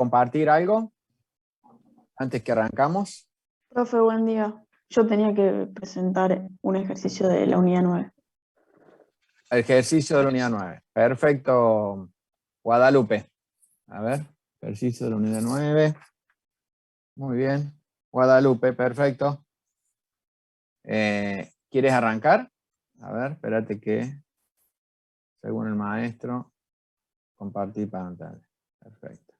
compartir algo antes que arrancamos? Profe, buen día. Yo tenía que presentar un ejercicio de la unidad 9. Ejercicio de la unidad 9. Perfecto, Guadalupe. A ver, ejercicio de la unidad 9. Muy bien. Guadalupe, perfecto. ¿Quieres arrancar? A ver, espérate que, según el maestro, compartir pantalla. Perfecto.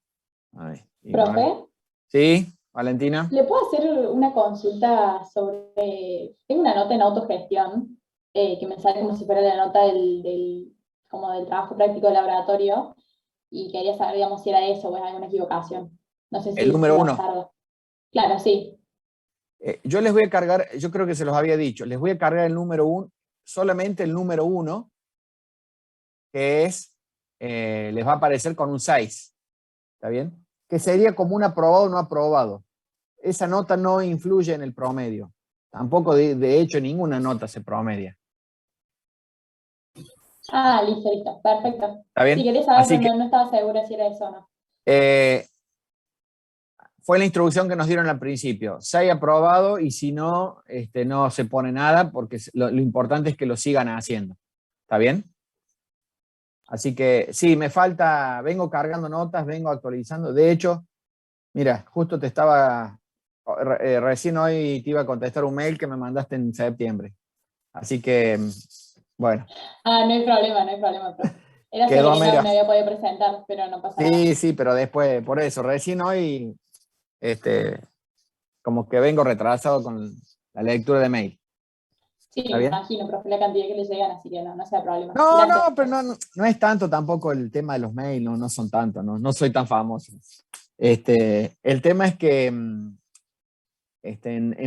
Ahí. ¿Profe? Sí, Valentina. ¿Le puedo hacer una consulta sobre... Tengo una nota en autogestión que me sale como si fuera la nota como del trabajo práctico de laboratorio y quería saber, digamos, si era eso o es alguna equivocación. No sé si El número 1. bastardo. Claro, sí. Yo les voy a cargar, yo creo que se los había dicho, les voy a cargar el número 1, solamente el número 1, que es, les va a aparecer con un 6. ¿Está bien? Que sería como un aprobado o no aprobado. Esa nota no influye en el promedio. Tampoco, de hecho, ninguna nota se promedia. Ah, listo. Perfecto. ¿Está bien? Sí, quería saber, Así pero que, no estaba segura si era eso o no. fue la instrucción que nos dieron al principio. 6 aprobado y si no, no se pone nada porque lo importante es que lo sigan haciendo. ¿Está bien? Así que sí, me falta, vengo cargando notas, vengo actualizando. De hecho, mira, justo te estaba, recién hoy te iba a contestar un mail que me mandaste en septiembre. Así que, bueno. Ah, no hay problema, profe. Era Quedó sobre que no medio... me había podido presentar, pero no pasa nada. Sí, pero después, por eso, recién hoy, como que vengo retrasado con la lectura de mail. Sí, ¿Está me bien? imagino, profe, la cantidad que le llegan, así que no sea problema. No, Gracias. pero no es tanto tampoco el tema de los mails, no son tantos, no soy tan famoso. El tema es que en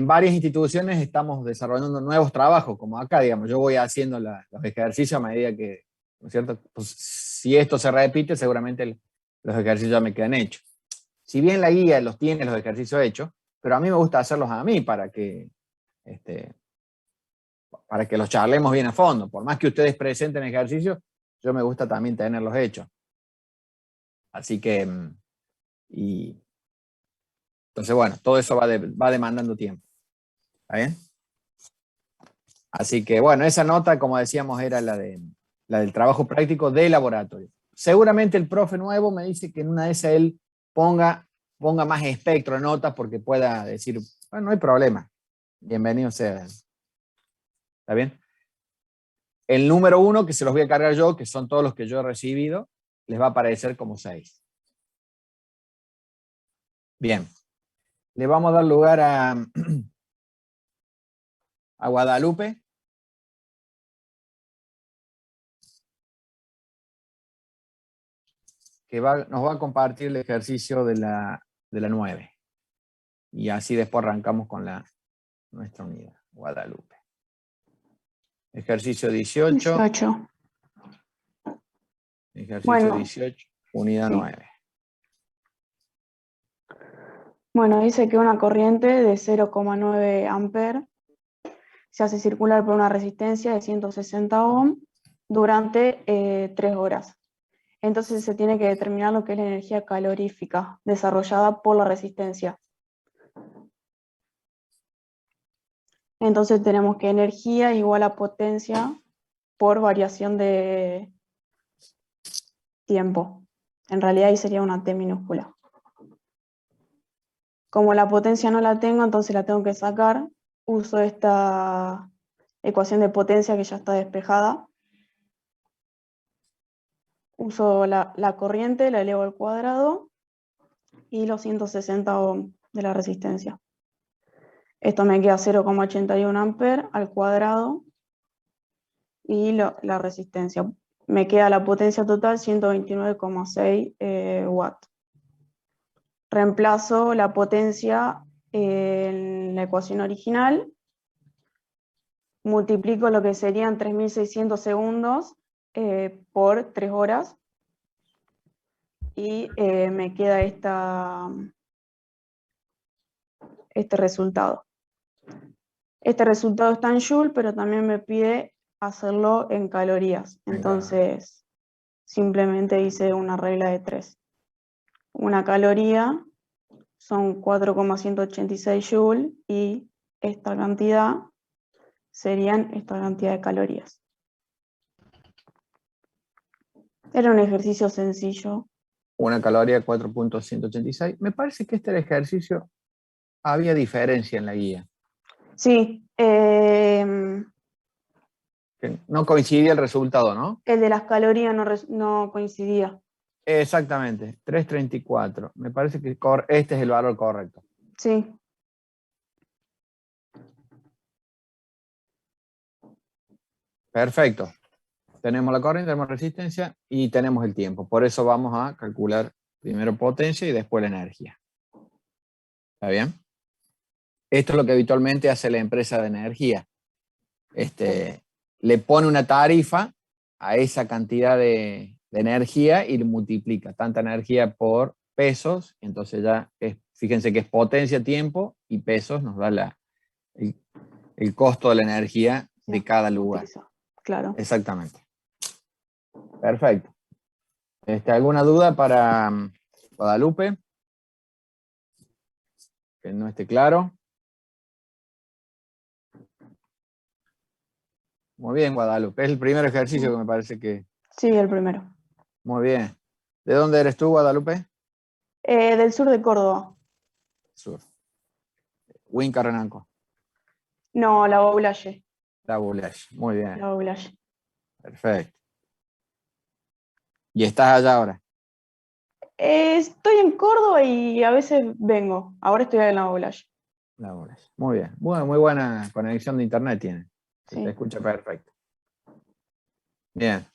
varias instituciones estamos desarrollando nuevos trabajos, como acá, digamos, yo voy haciendo los ejercicios a medida que, ¿no es cierto? Pues, si esto se repite, seguramente los ejercicios ya me quedan hechos. Si bien la guía los tiene los ejercicios hechos, pero a mí me gusta hacerlos a mí para que los charlemos bien a fondo. Por más que ustedes presenten ejercicios, yo me gusta también tenerlos hechos. Así que, entonces bueno, todo eso va demandando tiempo. ¿Está bien? Así que bueno, esa nota, como decíamos, era la del trabajo práctico de laboratorio. Seguramente el profe nuevo me dice que en una de esas él ponga más espectro de notas porque pueda decir, bueno, no hay problema. Bienvenido sea. ¿Está bien? El número 1, que se los voy a cargar yo, que son todos los que yo he recibido, les va a aparecer como 6. Bien. Le vamos a dar lugar a Guadalupe. Que nos va a compartir el ejercicio de la 9. Y así después arrancamos con nuestra unidad, Guadalupe. Ejercicio 18. Ejercicio 18, unidad 9. Bueno, dice que una corriente de 0,9 amperes se hace circular por una resistencia de 160 ohm durante 3 horas. Entonces se tiene que determinar lo que es la energía calorífica desarrollada por la resistencia. Entonces tenemos que energía igual a potencia por variación de tiempo. En realidad ahí sería una T minúscula. Como la potencia no la tengo, entonces la tengo que sacar. Uso esta ecuación de potencia que ya está despejada. Uso la corriente, la elevo al cuadrado y los 160 ohm de la resistencia. Esto me queda 0,81 amperes al cuadrado y la resistencia. Me queda la potencia total 129,6 watts. Reemplazo la potencia en la ecuación original, multiplico lo que serían 3600 segundos por 3 horas y me queda este resultado. Este resultado está en Joule, pero también me pide hacerlo en calorías. Entonces, simplemente hice una regla de 3. una caloría son 4,186 joules y esta cantidad serían esta cantidad de calorías. Era un ejercicio sencillo. Una caloría 4.186. Me parece que este ejercicio había diferencia en la guía. Sí, Que no coincidía el resultado, ¿no? el de las calorías no coincidía. Exactamente, 334. Me parece que este es el valor correcto. Sí. Perfecto. Tenemos la corriente, tenemos resistencia y tenemos el tiempo. Por eso vamos a calcular primero potencia y después la energía. ¿Está bien? Esto es lo que habitualmente hace la empresa de energía. Le pone una tarifa a esa cantidad de energía y le multiplica tanta energía por pesos. Entonces ya, fíjense que es potencia, tiempo y pesos nos da el costo de la energía de cada lugar. Claro. Exactamente. Perfecto. ¿Alguna duda para Guadalupe? Que no esté claro. Muy bien, Guadalupe. Es el primer ejercicio que me parece que... Sí, el primero. Muy bien. ¿De dónde eres tú, Guadalupe? Del sur de Córdoba. Sur. Huinca Renanco. No, la Baulalle. La Bulash. Muy bien. La Baulalle. Perfecto. ¿Y estás allá ahora? Estoy en Córdoba y a veces vengo. Ahora estoy en la Baulalle. La Bulash. Muy bien. Bueno, muy buena conexión de internet tiene. Se Sí. te escucha perfecto. Bien.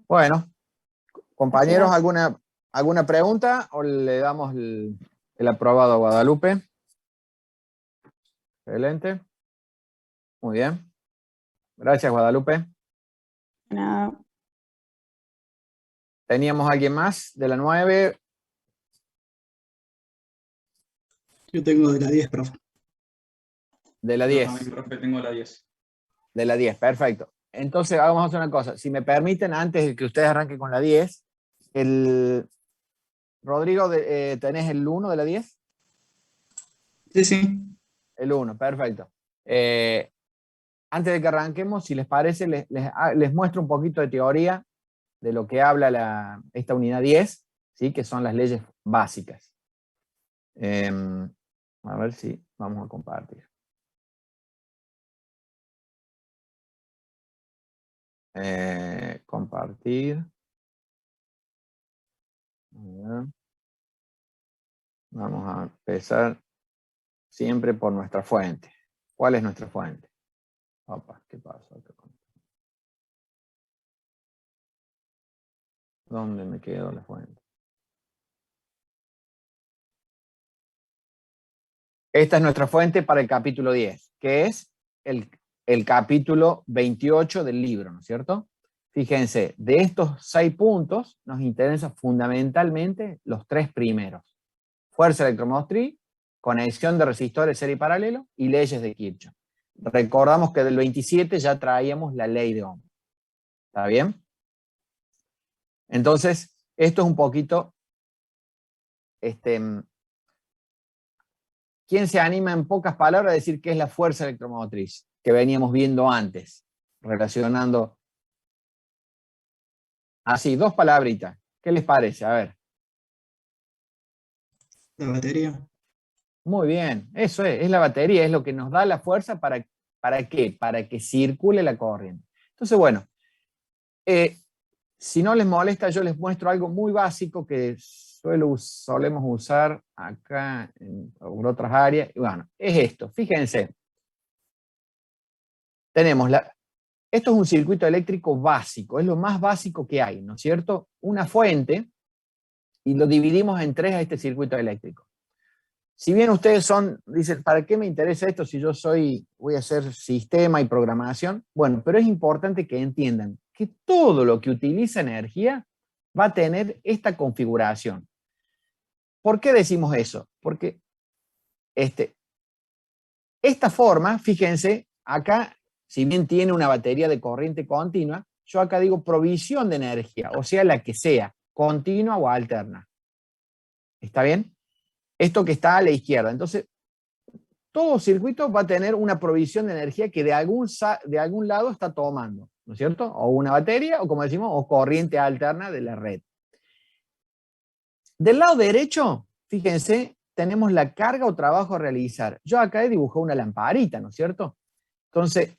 Bueno, Compañeros, gracias. ¿alguna pregunta o le damos el aprobado a Guadalupe? Excelente. Muy bien. Gracias, Guadalupe. Nada. ¿Teníamos alguien más de la 9? Yo tengo de la 10, profe. De la Yo 10. también, profe, tengo la 10. De la 10, perfecto. Entonces, vamos a hacer una cosa. Si me permiten, antes de que ustedes arranquen con la 10, Rodrigo, ¿tenés el 1 de la 10? Sí, sí. El 1, perfecto. Antes de que arranquemos, si les parece, les muestro un poquito de teoría de lo que habla esta unidad 10, ¿sí? Que son las leyes básicas. A ver si vamos a compartir. Compartir. Vamos a empezar siempre por nuestra fuente. ¿Cuál es nuestra fuente? Opa, ¿qué pasó acá? ¿Dónde me quedó la fuente? Esta es nuestra fuente para el capítulo 10, que es el capítulo 28 del libro, ¿no es cierto? Fíjense, de estos 6 puntos nos interesan fundamentalmente los 3 primeros. Fuerza electromotriz, conexión de resistores serie y paralelo y leyes de Kirchhoff. Recordamos que del 27 ya traíamos la ley de Ohm. ¿Está bien? Entonces, esto es un poquito... ¿Quién se anima en pocas palabras a decir qué es la fuerza electromotriz? Que veníamos viendo antes, relacionando... Así, 2 palabritas. ¿Qué les parece? A ver. La batería. Muy bien, eso es la batería, es lo que nos da la fuerza ¿para qué? Para que circule la corriente. Entonces, bueno, si no les molesta, yo les muestro algo muy básico que solemos usar acá en otras áreas. Y bueno, es esto, fíjense. Tenemos esto es un circuito eléctrico básico, es lo más básico que hay, ¿no es cierto? Una fuente, y lo dividimos en 3 a este circuito eléctrico. Si bien ustedes dicen, ¿para qué me interesa esto si yo voy a hacer sistema y programación? Bueno, pero es importante que entiendan que todo lo que utiliza energía va a tener esta configuración. ¿Por qué decimos eso? Porque esta forma, fíjense, acá, si bien tiene una batería de corriente continua, yo acá digo provisión de energía, o sea, la que sea, continua o alterna. ¿Está bien? Esto que está a la izquierda. Entonces, todo circuito va a tener una provisión de energía que de algún lado está tomando, ¿no es cierto? O una batería, o como decimos, o corriente alterna de la red. Del lado derecho, fíjense, tenemos la carga o trabajo a realizar. Yo acá he dibujado una lamparita, ¿no es cierto? Entonces,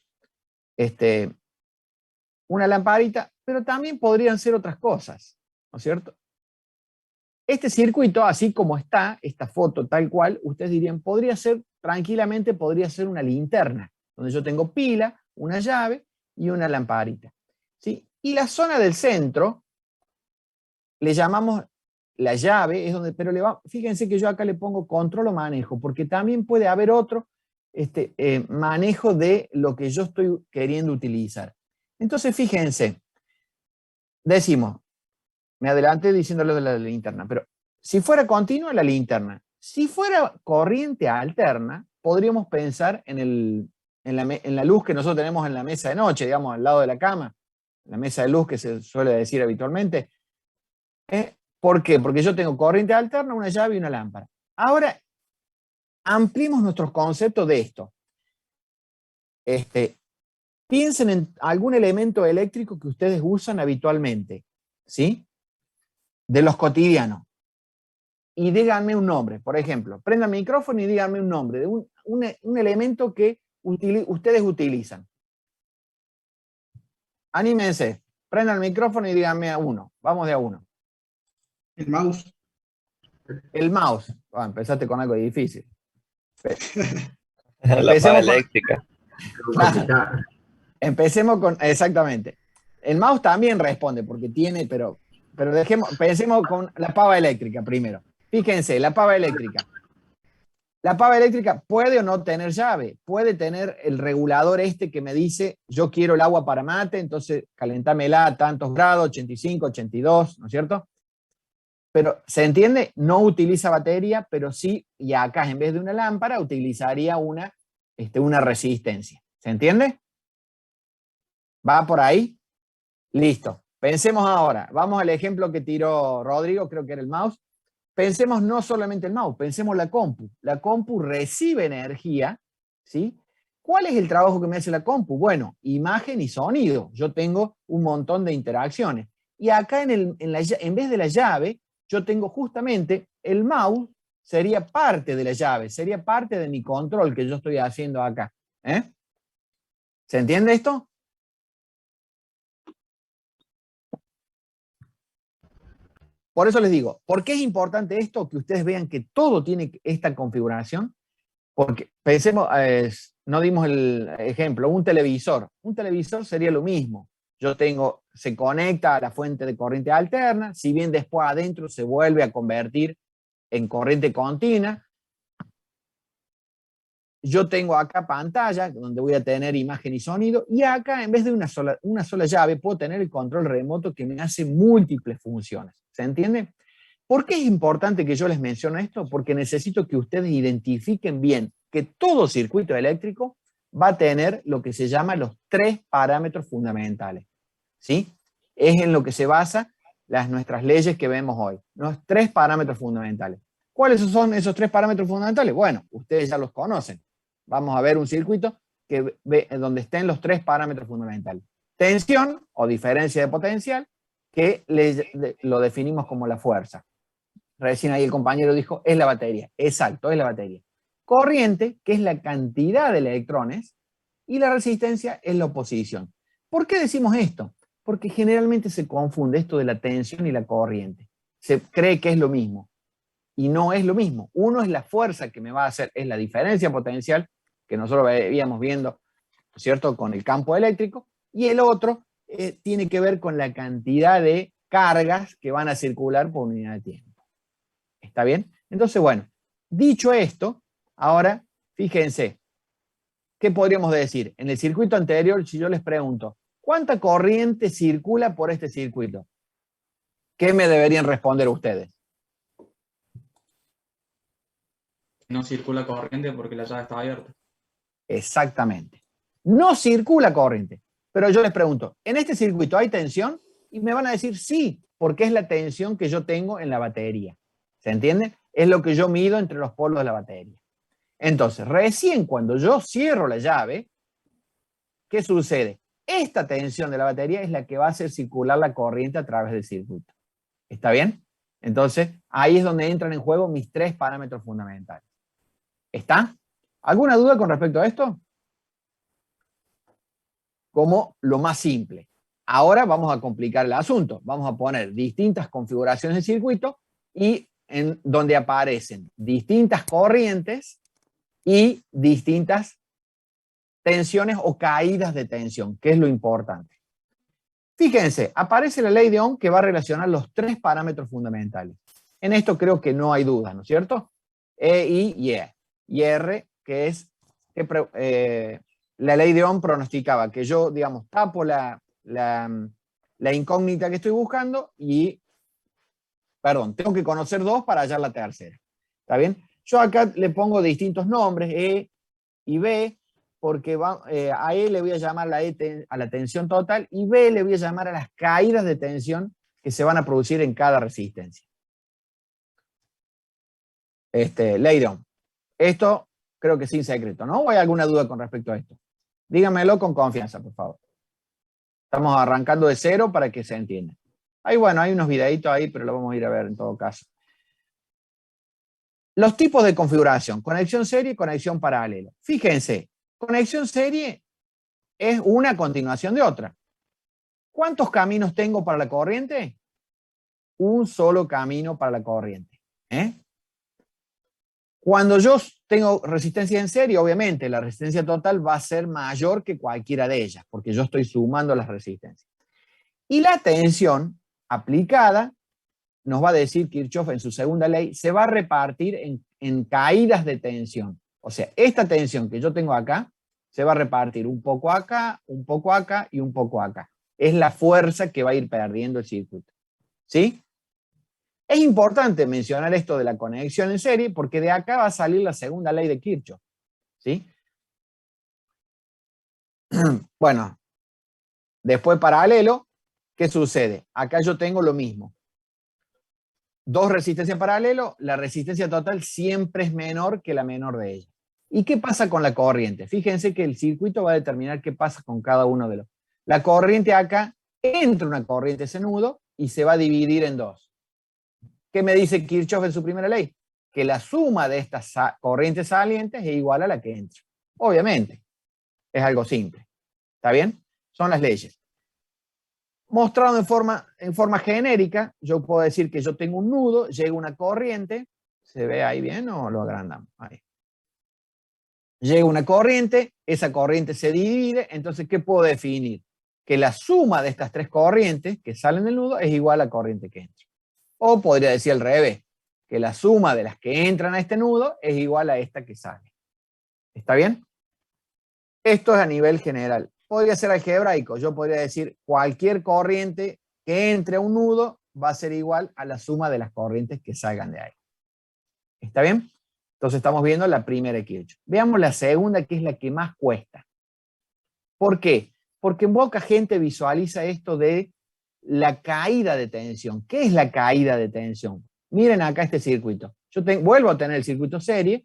una lamparita, pero también podrían ser otras cosas, ¿no es cierto? Este circuito, así como está, esta foto tal cual, ustedes dirían, tranquilamente podría ser una linterna, donde yo tengo pila, una llave y una lamparita, ¿sí? Y la zona del centro, le llamamos la llave, pero fíjense que yo acá le pongo control o manejo, porque también puede haber otro manejo de lo que yo estoy queriendo utilizar. Entonces, fíjense, decimos, me adelanté diciéndole de la linterna, pero si fuera continua, la linterna. Si fuera corriente alterna, podríamos pensar en la luz que nosotros tenemos en la mesa de noche, digamos, al lado de la cama, la mesa de luz que se suele decir habitualmente. ¿Por qué? Porque yo tengo corriente alterna, una llave y una lámpara. Ahora, ampliemos nuestros conceptos de esto. Piensen en algún elemento eléctrico que ustedes usan habitualmente, ¿sí? De los cotidianos. Y díganme un nombre, por ejemplo. Prendan el micrófono y díganme un nombre de un elemento que ustedes utilizan. Anímense, prendan el micrófono y díganme a uno. Vamos de a uno. El mouse. El mouse. Empezaste con algo difícil. La pava eléctrica. Claro. Empecemos con, exactamente. El mouse también responde porque tiene, pero pensemos con la pava eléctrica primero. Fíjense, la pava eléctrica. La pava eléctrica puede o no tener llave, puede tener el regulador que me dice, yo quiero el agua para mate, entonces calentámela a tantos grados, 85, 82, ¿no es cierto? Pero, ¿se entiende? No utiliza batería, pero sí, y acá en vez de una lámpara, utilizaría una resistencia. ¿Se entiende? ¿Va por ahí? Listo. Pensemos ahora. Vamos al ejemplo que tiró Rodrigo, creo que era el mouse. Pensemos no solamente el mouse, pensemos la compu. La compu recibe energía, ¿sí? ¿Cuál es el trabajo que me hace la compu? Bueno, imagen y sonido. Yo tengo un montón de interacciones. Y acá en vez de la llave, yo tengo justamente el mouse, sería parte de la llave, sería parte de mi control que yo estoy haciendo acá. ¿Se entiende esto? Por eso les digo, ¿por qué es importante esto? Que ustedes vean que todo tiene esta configuración. Porque pensemos, no dimos el ejemplo, un televisor. Un televisor sería lo mismo. Se conecta a la fuente de corriente alterna, si bien después adentro se vuelve a convertir en corriente continua. Yo tengo acá pantalla, donde voy a tener imagen y sonido, y acá en vez de una sola llave, puedo tener el control remoto que me hace múltiples funciones. ¿Se entiende? ¿Por qué es importante que yo les mencione esto? Porque necesito que ustedes identifiquen bien que todo circuito eléctrico va a tener lo que se llama los 3 parámetros fundamentales. ¿Sí? Es en lo que se basa nuestras leyes que vemos hoy. Los 3 parámetros fundamentales. ¿Cuáles son esos 3 parámetros fundamentales? Bueno, ustedes ya los conocen. Vamos a ver un circuito donde estén los 3 parámetros fundamentales. Tensión o diferencia de potencial, que lo definimos como la fuerza. Recién ahí el compañero dijo, es la batería. Exacto, es la batería. Corriente, que es la cantidad de electrones, y la resistencia es la oposición. ¿Por qué decimos esto? Porque generalmente se confunde esto de la tensión y la corriente. Se cree que es lo mismo, y no es lo mismo. Uno es la fuerza que me va a hacer, es la diferencia potencial, que nosotros veíamos viendo, ¿cierto?, con el campo eléctrico, y el otro tiene que ver con la cantidad de cargas que van a circular por unidad de tiempo. ¿Está bien? Entonces, bueno, dicho esto, ahora, fíjense, ¿qué podríamos decir? En el circuito anterior, si yo les pregunto, ¿cuánta corriente circula por este circuito? ¿Qué me deberían responder ustedes? No circula corriente porque la llave está abierta. Exactamente. No circula corriente. Pero yo les pregunto, ¿en este circuito hay tensión? Y me van a decir sí, porque es la tensión que yo tengo en la batería. ¿Se entiende? Es lo que yo mido entre los polos de la batería. Entonces, recién cuando yo cierro la llave, ¿qué sucede? Esta tensión de la batería es la que va a hacer circular la corriente a través del circuito. ¿Está bien? Entonces, ahí es donde entran en juego mis 3 parámetros fundamentales. ¿Está? ¿Alguna duda con respecto a esto? Como lo más simple. Ahora vamos a complicar el asunto. Vamos a poner distintas configuraciones de circuito y en donde aparecen distintas corrientes y distintas tensiones o caídas de tensión, que es lo importante. Fíjense, aparece la ley de Ohm que va a relacionar los 3 parámetros fundamentales. En esto creo que no hay duda, ¿no es cierto? E, I y E. Y R, que es la ley de Ohm pronosticaba que yo, digamos, tapo la incógnita que estoy buscando y, perdón, tengo que conocer 2 para hallar la tercera. ¿Está bien? Yo acá le pongo distintos nombres, E y B, porque a E le voy a llamar a la tensión total y B le voy a llamar a las caídas de tensión que se van a producir en cada resistencia. Ley de Ohm. Esto creo que sin secreto, ¿no? ¿O hay alguna duda con respecto a esto? Díganmelo con confianza, por favor. Estamos arrancando de 0 para que se entienda. Ahí, bueno, hay unos videitos ahí, pero lo vamos a ir a ver en todo caso. Los tipos de configuración, conexión serie y conexión paralelo. Fíjense, conexión serie es una continuación de otra. ¿Cuántos caminos tengo para la corriente? Un solo camino para la corriente. Cuando yo tengo resistencia en serie, obviamente la resistencia total va a ser mayor que cualquiera de ellas, porque yo estoy sumando las resistencias. Y la tensión aplicada, nos va a decir Kirchhoff en su segunda ley, se va a repartir en caídas de tensión. O sea, esta tensión que yo tengo acá, se va a repartir un poco acá y un poco acá. Es la fuerza que va a ir perdiendo el circuito. ¿Sí? Es importante mencionar esto de la conexión en serie porque de acá va a salir la segunda ley de Kirchhoff. ¿Sí? Bueno, después paralelo, ¿qué sucede? Acá yo tengo lo mismo. 2 resistencias paralelo, la resistencia total siempre es menor que la menor de ellas. ¿Y qué pasa con la corriente? Fíjense que el circuito va a determinar qué pasa con cada uno de los. La corriente acá, entra una corriente ese nudo y se va a dividir en 2. ¿Qué me dice Kirchhoff en su primera ley? Que la suma de estas corrientes salientes es igual a la que entra. Obviamente, es algo simple. ¿Está bien? Son las leyes. Mostrado en forma genérica, yo puedo decir que yo tengo un nudo, llega una corriente, ¿se ve ahí bien o lo agrandamos? Ahí. Llega una corriente, esa corriente se divide, entonces, ¿qué puedo definir? Que la suma de estas 3 corrientes que salen del nudo es igual a la corriente que entra. O podría decir al revés, que la suma de las que entran a este nudo es igual a esta que sale. ¿Está bien? Esto es a nivel general. Podría ser algebraico. Yo podría decir cualquier corriente que entre a un nudo va a ser igual a la suma de las corrientes que salgan de ahí. ¿Está bien? Entonces estamos viendo la primera de Kirchhoff. Veamos la segunda, que es la que más cuesta. ¿Por qué? Porque en poca gente visualiza esto de la caída de tensión. ¿Qué es la caída de tensión? Miren acá este circuito. Yo vuelvo a tener el circuito serie,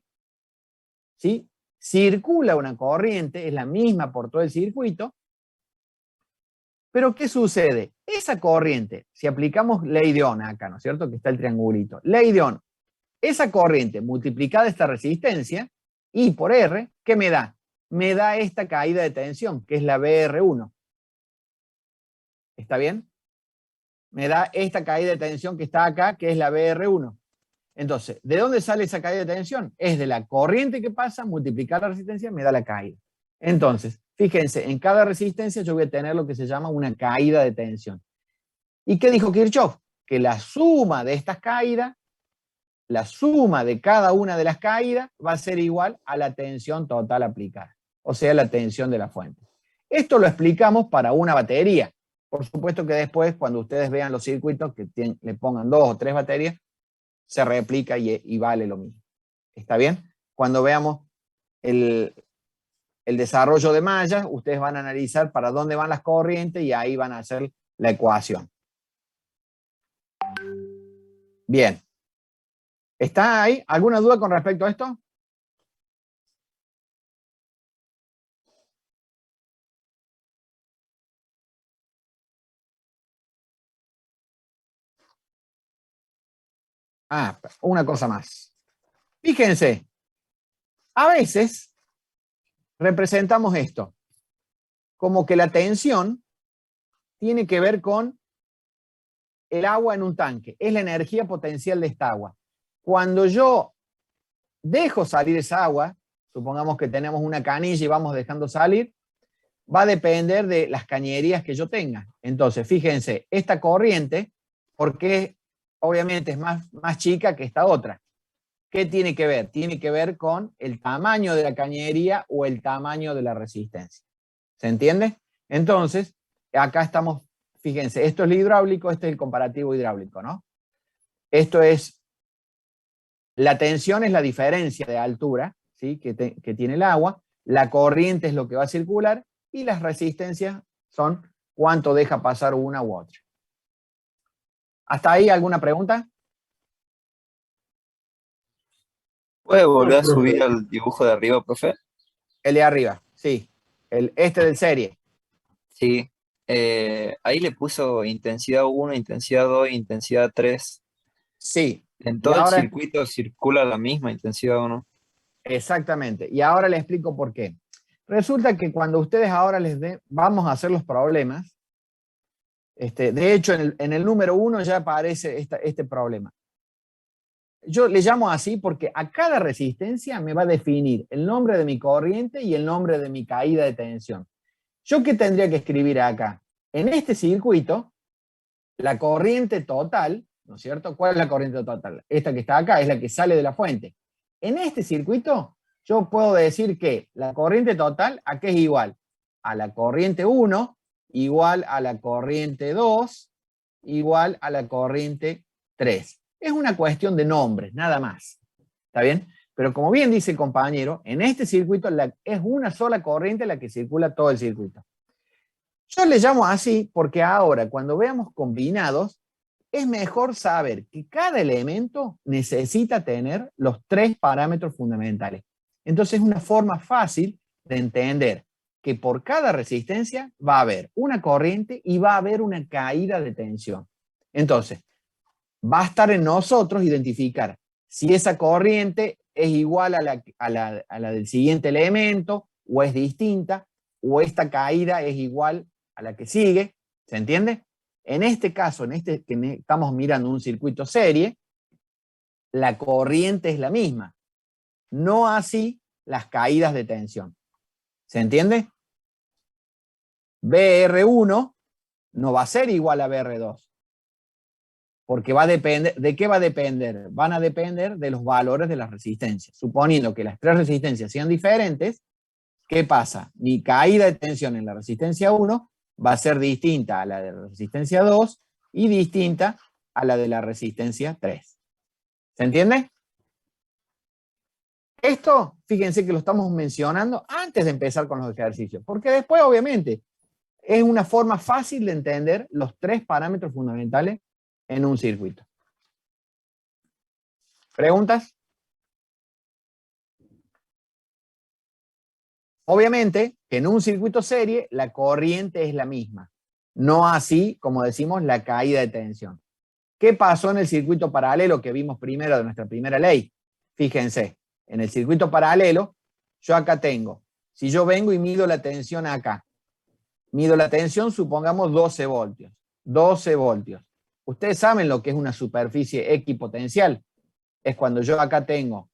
¿sí? Circula una corriente, es la misma por todo el circuito, pero ¿qué sucede? Esa corriente, si aplicamos ley de Ohm acá, ¿no es cierto? Que está el triangulito. Ley de Ohm, esa corriente multiplicada esta resistencia, I por R, ¿qué me da? Me da esta caída de tensión, que es la BR1. ¿Está bien? Me da esta caída de tensión que está acá, que es la BR1. Entonces, ¿de dónde sale esa caída de tensión? Es de la corriente que pasa, multiplicar la resistencia, me da la caída. Entonces, fíjense, en cada resistencia yo voy a tener lo que se llama una caída de tensión. ¿Y qué dijo Kirchhoff? Que la suma de estas caídas, la suma de cada una de las caídas, va a ser igual a la tensión total aplicada. O sea, la tensión de la fuente. Esto lo explicamos para una batería. Por supuesto que después, cuando ustedes vean los circuitos que le pongan 2 o 3 baterías, se replica y vale lo mismo. ¿Está bien? Cuando veamos el desarrollo de mallas, ustedes van a analizar para dónde van las corrientes y ahí van a hacer la ecuación. Bien. ¿Está ahí? ¿Alguna duda con respecto a esto? Ah, una cosa más. Fíjense, a veces representamos esto como que la tensión tiene que ver con el agua en un tanque, es la energía potencial de esta agua. Cuando yo dejo salir esa agua, supongamos que tenemos una canilla y vamos dejando salir, va a depender de las cañerías que yo tenga. Entonces, fíjense, esta corriente, porque obviamente es más chica que esta otra. ¿Qué tiene que ver? Tiene que ver con el tamaño de la cañería o el tamaño de la resistencia. ¿Se entiende? Entonces, acá estamos, fíjense, esto es el hidráulico, este es el comparativo hidráulico, ¿no? Esto es, la tensión es la diferencia de altura, ¿sí? que tiene el agua, la corriente es lo que va a circular y las resistencias son cuánto deja pasar una u otra. ¿Hasta ahí alguna pregunta? ¿Puede volver a subir al dibujo de arriba, profe? El de arriba, sí. Este del serie. Sí. Ahí le puso intensidad 1, intensidad 2, intensidad 3. Sí. En Y todo el ahora, circuito circula la misma intensidad 1. exactamente. Y ahora les explico por qué. Resulta que cuando ustedes ahora vamos a hacer los problemas, de hecho en el número 1 ya aparece este problema. Yo le llamo así porque a cada resistencia me va a definir el nombre de mi corriente y el nombre de mi caída de tensión. ¿Yo qué tendría que escribir acá? En este circuito, la corriente total, ¿no es cierto? ¿Cuál es la corriente total? Esta que está acá es la que sale de la fuente. En este circuito, yo puedo decir que la corriente total, ¿a qué es igual? A la corriente 1, igual a la corriente 2, igual a la corriente 3. Es una cuestión de nombres, nada más. ¿Está bien? Pero como bien dice el compañero, en este circuito es una sola corriente la que circula todo el circuito. Yo le llamo así porque ahora, cuando veamos combinados, es mejor saber que cada elemento necesita tener los 3 parámetros fundamentales. Entonces es una forma fácil de entender que por cada resistencia va a haber una corriente y va a haber una caída de tensión. Entonces, va a estar en nosotros identificar si esa corriente es igual a la del siguiente elemento, o es distinta, o esta caída es igual a la que sigue. ¿Se entiende? En este caso, que estamos mirando un circuito serie, la corriente es la misma. No así las caídas de tensión. ¿Se entiende? BR1 no va a ser igual a BR2. Porque va a depender, ¿de qué va a depender? Van a depender de los valores de las resistencias. Suponiendo que las 3 resistencias sean diferentes, ¿qué pasa? Mi caída de tensión en la resistencia 1 va a ser distinta a la de la resistencia 2 y distinta a la de la resistencia 3. ¿Se entiende? Esto, fíjense que lo estamos mencionando antes de empezar con los ejercicios, porque después, obviamente, es una forma fácil de entender los 3 parámetros fundamentales en un circuito. ¿Preguntas? Obviamente que en un circuito serie la corriente es la misma, no así como decimos la caída de tensión. ¿Qué pasó en el circuito paralelo que vimos primero de nuestra primera ley? Fíjense, en el circuito paralelo yo acá tengo, si yo vengo y mido la tensión acá, mido la tensión, supongamos 12 voltios. 12 voltios. Ustedes saben lo que es una superficie equipotencial. Es cuando yo acá tengo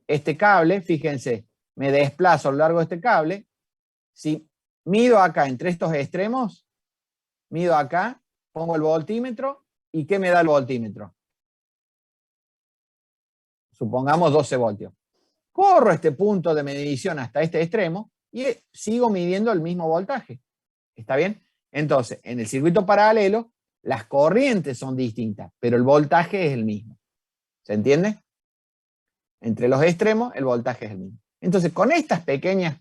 este cable, fíjense, me desplazo a lo largo de este cable. Si mido acá entre estos extremos, mido acá, pongo el voltímetro, ¿y qué me da el voltímetro? Supongamos 12 voltios. Corro este punto de medición hasta este extremo y sigo midiendo el mismo voltaje. ¿Está bien? Entonces, en el circuito paralelo, las corrientes son distintas, pero el voltaje es el mismo. ¿Se entiende? Entre los extremos, el voltaje es el mismo. Entonces, con estas pequeñas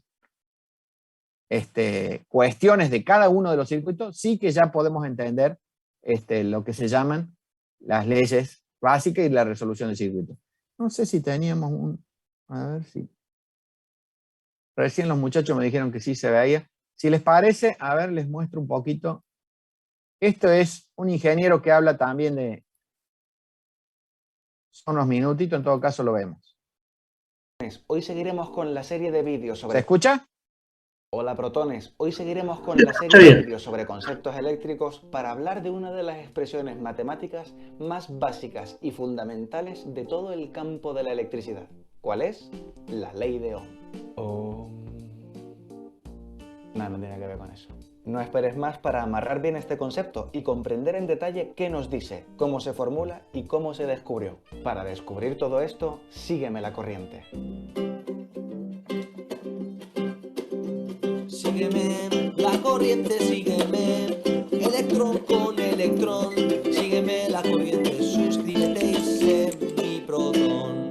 cuestiones de cada uno de los circuitos, sí que ya podemos entender lo que se llaman las leyes básicas y la resolución del circuito. No sé si teníamos un... A ver si... Recién los muchachos me dijeron que sí se veía. Si les parece, a ver, les muestro un poquito. Esto es un ingeniero que habla también de... Son unos minutitos, en todo caso lo vemos. Hoy seguiremos con la serie de vídeos ¿Se sobre... escucha? Hola protones, hoy seguiremos con la serie de vídeos sobre conceptos eléctricos para hablar de una de las expresiones matemáticas más básicas y fundamentales de todo el campo de la electricidad. ¿Cuál es? La ley de Ohm. No tiene que ver con eso. No esperes más para amarrar bien este concepto y comprender en detalle qué nos dice, cómo se formula y cómo se descubrió. Para descubrir todo esto, sígueme la corriente. Sígueme la corriente, sígueme, electrón con electrón, sígueme la corriente, suscríbete y sé mi protón.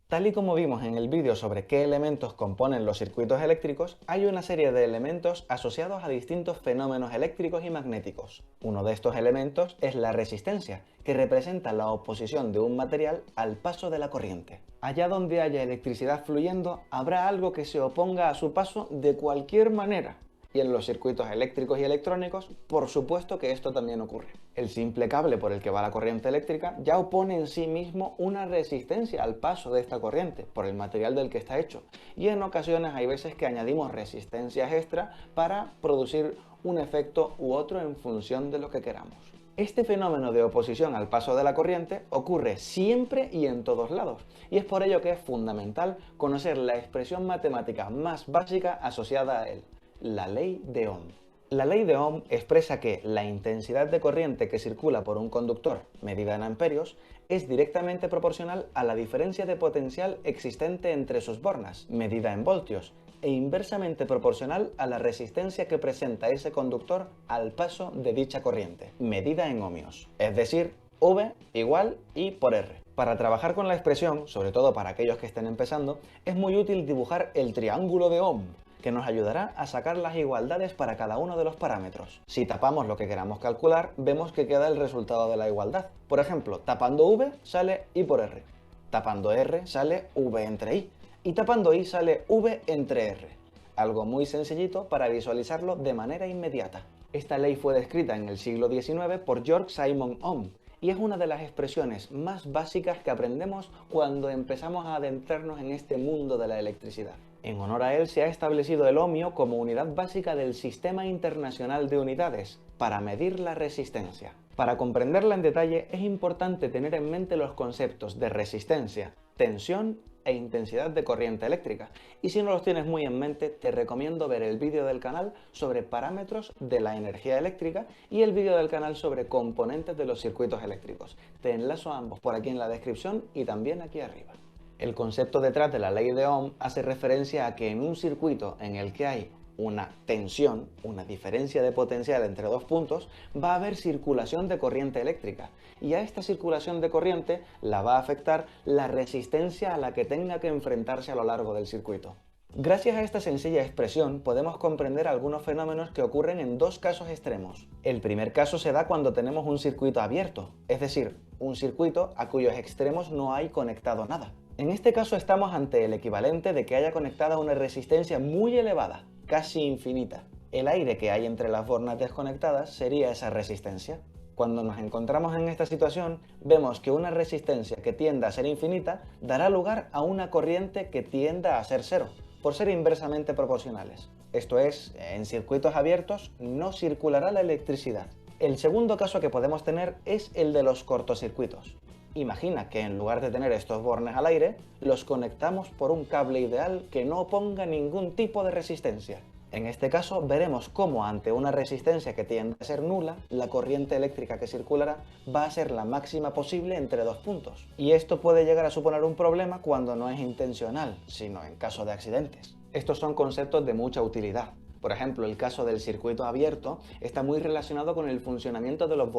Tal y como vimos en el vídeo sobre qué elementos componen los circuitos eléctricos, hay una serie de elementos asociados a distintos fenómenos eléctricos y magnéticos. Uno de estos elementos es la resistencia, que representa la oposición de un material al paso de la corriente. Allá donde haya electricidad fluyendo, habrá algo que se oponga a su paso de cualquier manera. Y en los circuitos eléctricos y electrónicos, por supuesto que esto también ocurre. El simple cable por el que va la corriente eléctrica ya opone en sí mismo una resistencia al paso de esta corriente, por el material del que está hecho. Y en ocasiones hay veces que añadimos resistencias extra para producir un efecto u otro en función de lo que queramos. Este fenómeno de oposición al paso de la corriente ocurre siempre y en todos lados, y es por ello que es fundamental conocer la expresión matemática más básica asociada a él. La ley de Ohm. La ley de Ohm expresa que la intensidad de corriente que circula por un conductor, medida en amperios, es directamente proporcional a la diferencia de potencial existente entre sus bornas, medida en voltios, e inversamente proporcional a la resistencia que presenta ese conductor al paso de dicha corriente, medida en ohmios, es decir, V igual I por R. Para trabajar con la expresión, sobre todo para aquellos que estén empezando, es muy útil dibujar el triángulo de Ohm, que nos ayudará a sacar las igualdades para cada uno de los parámetros. Si tapamos lo que queramos calcular, vemos que queda el resultado de la igualdad. Por ejemplo, tapando V sale I por R, tapando R sale V entre I, y tapando I sale V entre R. Algo muy sencillito para visualizarlo de manera inmediata. Esta ley fue descrita en el siglo XIX por George Simon Ohm, y es una de las expresiones más básicas que aprendemos cuando empezamos a adentrarnos en este mundo de la electricidad. En honor a él se ha establecido el ohmio como unidad básica del Sistema Internacional de Unidades para medir la resistencia. Para comprenderla en detalle es importante tener en mente los conceptos de resistencia, tensión e intensidad de corriente eléctrica, y si no los tienes muy en mente te recomiendo ver el vídeo del canal sobre parámetros de la energía eléctrica y el vídeo del canal sobre componentes de los circuitos eléctricos. Te enlazo a ambos por aquí en la descripción y también aquí arriba. El concepto detrás de la ley de Ohm hace referencia a que en un circuito en el que hay una tensión, una diferencia de potencial entre dos puntos, va a haber circulación de corriente eléctrica, y a esta circulación de corriente la va a afectar la resistencia a la que tenga que enfrentarse a lo largo del circuito. Gracias a esta sencilla expresión podemos comprender algunos fenómenos que ocurren en dos casos extremos. El primer caso se da cuando tenemos un circuito abierto, es decir, un circuito a cuyos extremos no hay conectado nada. En este caso estamos ante el equivalente de que haya conectada una resistencia muy elevada, casi infinita. El aire que hay entre las bornas desconectadas sería esa resistencia. Cuando nos encontramos en esta situación, vemos que una resistencia que tienda a ser infinita dará lugar a una corriente que tienda a ser cero, por ser inversamente proporcionales. Esto es, en circuitos abiertos no circulará la electricidad. El segundo caso que podemos tener es el de los cortocircuitos. Imagina que en lugar de tener estos bornes al aire, los conectamos por un cable ideal que no oponga ningún tipo de resistencia. En este caso veremos cómo ante una resistencia que tiende a ser nula, la corriente eléctrica que circulará va a ser la máxima posible entre dos puntos. Y esto puede llegar a suponer un problema cuando no es intencional, sino en caso de accidentes. Estos son conceptos de mucha utilidad. Por ejemplo, el caso del circuito abierto está muy relacionado con el funcionamiento de los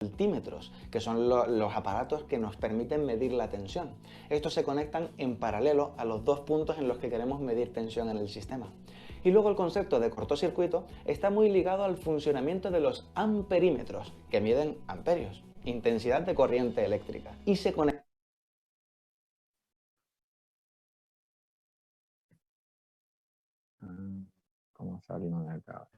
voltímetros, que son los aparatos que nos permiten medir la tensión. Estos se conectan en paralelo a los dos puntos en los que queremos medir tensión en el sistema. Y luego el concepto de cortocircuito está muy ligado al funcionamiento de los amperímetros, que miden amperios. intensidad de corriente eléctrica, y se conectan ¿Cómo salimos de acá?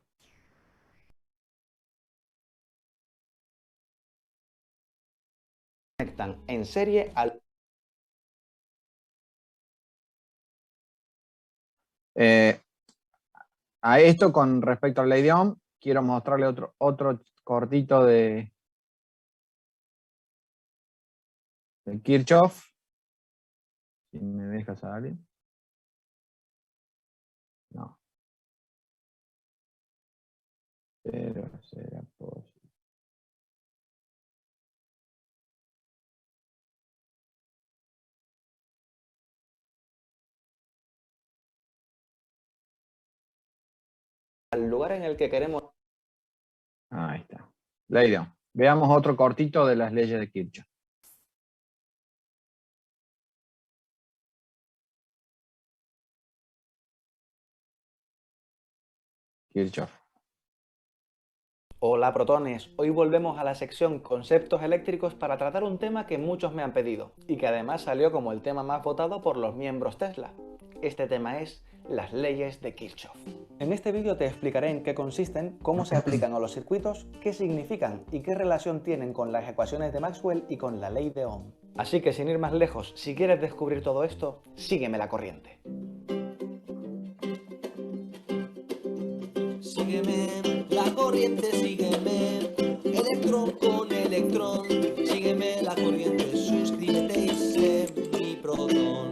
en serie al... A esto con respecto a la ley de Ohm, quiero mostrarle otro cortito de Kirchhoff. Si me deja salir. No. Pero será posible. al lugar en el que queremos. Ahí está. Ley de Ohm. Veamos otro cortito de las leyes de Kirchhoff. Kirchhoff. Hola protones, hoy volvemos a la sección Conceptos eléctricos para tratar un tema que muchos me han pedido y que además salió como el tema más votado por los miembros Tesla. Este tema es las leyes de Kirchhoff. En este vídeo te explicaré en qué consisten, cómo se aplican a los circuitos, qué significan y qué relación tienen con las ecuaciones de Maxwell y con la ley de Ohm. Así que sin ir más lejos, si quieres descubrir todo esto, sígueme la corriente. Sígueme la corriente, sígueme, electrón con electrón. Sígueme la corriente, suscríbete y sé mi protón.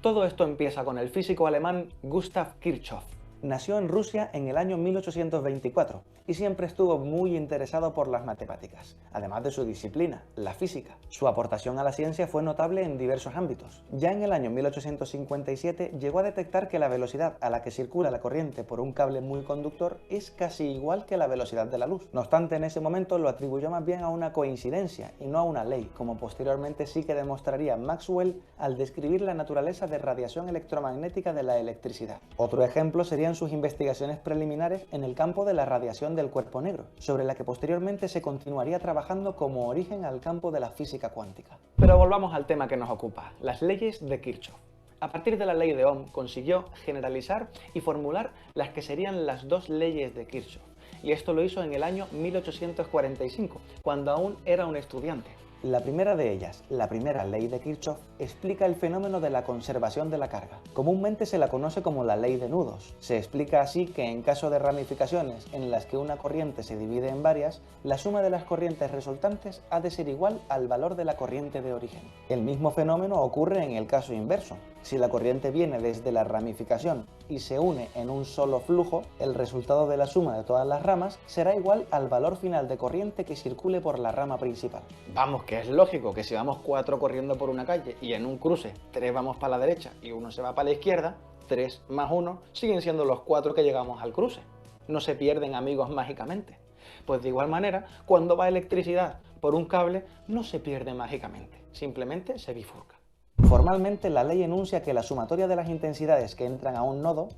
Todo esto empieza con el físico alemán Gustav Kirchhoff. Nació en Rusia en el año 1824 y siempre estuvo muy interesado por las matemáticas, además de su disciplina, la física. Su aportación a la ciencia fue notable en diversos ámbitos. Ya en el año 1857 llegó a detectar que la velocidad a la que circula la corriente por un cable muy conductor es casi igual que la velocidad de la luz. No obstante, en ese momento lo atribuyó más bien a una coincidencia y no a una ley, como posteriormente sí que demostraría Maxwell al describir la naturaleza de radiación electromagnética de la electricidad. Otro ejemplo serían sus investigaciones preliminares en el campo de la radiación del cuerpo negro, sobre la que posteriormente se continuaría trabajando como origen al campo de la física cuántica. Pero volvamos al tema que nos ocupa, las leyes de Kirchhoff. A partir de la ley de Ohm consiguió generalizar y formular las que serían las dos leyes de Kirchhoff, y esto lo hizo en el año 1845, cuando aún era un estudiante. La primera de ellas, la primera ley de Kirchhoff, explica el fenómeno de la conservación de la carga. Comúnmente se la conoce como la ley de nudos. Se explica así que en caso de ramificaciones en las que una corriente se divide en varias, la suma de las corrientes resultantes ha de ser igual al valor de la corriente de origen. El mismo fenómeno ocurre en el caso inverso. Si la corriente viene desde la ramificación y se une en un solo flujo, el resultado de la suma de todas las ramas será igual al valor final de corriente que circule por la rama principal. Vamos, que es lógico que si vamos 4 corriendo por una calle y en un cruce 3 vamos para la derecha y 1 se va para la izquierda, 3 más 1 siguen siendo los 4 que llegamos al cruce. No se pierden, amigos, mágicamente. Pues de igual manera, cuando va electricidad por un cable, no se pierde mágicamente, simplemente se bifurca. Formalmente, la ley enuncia que la sumatoria de las intensidades que entran a un nodo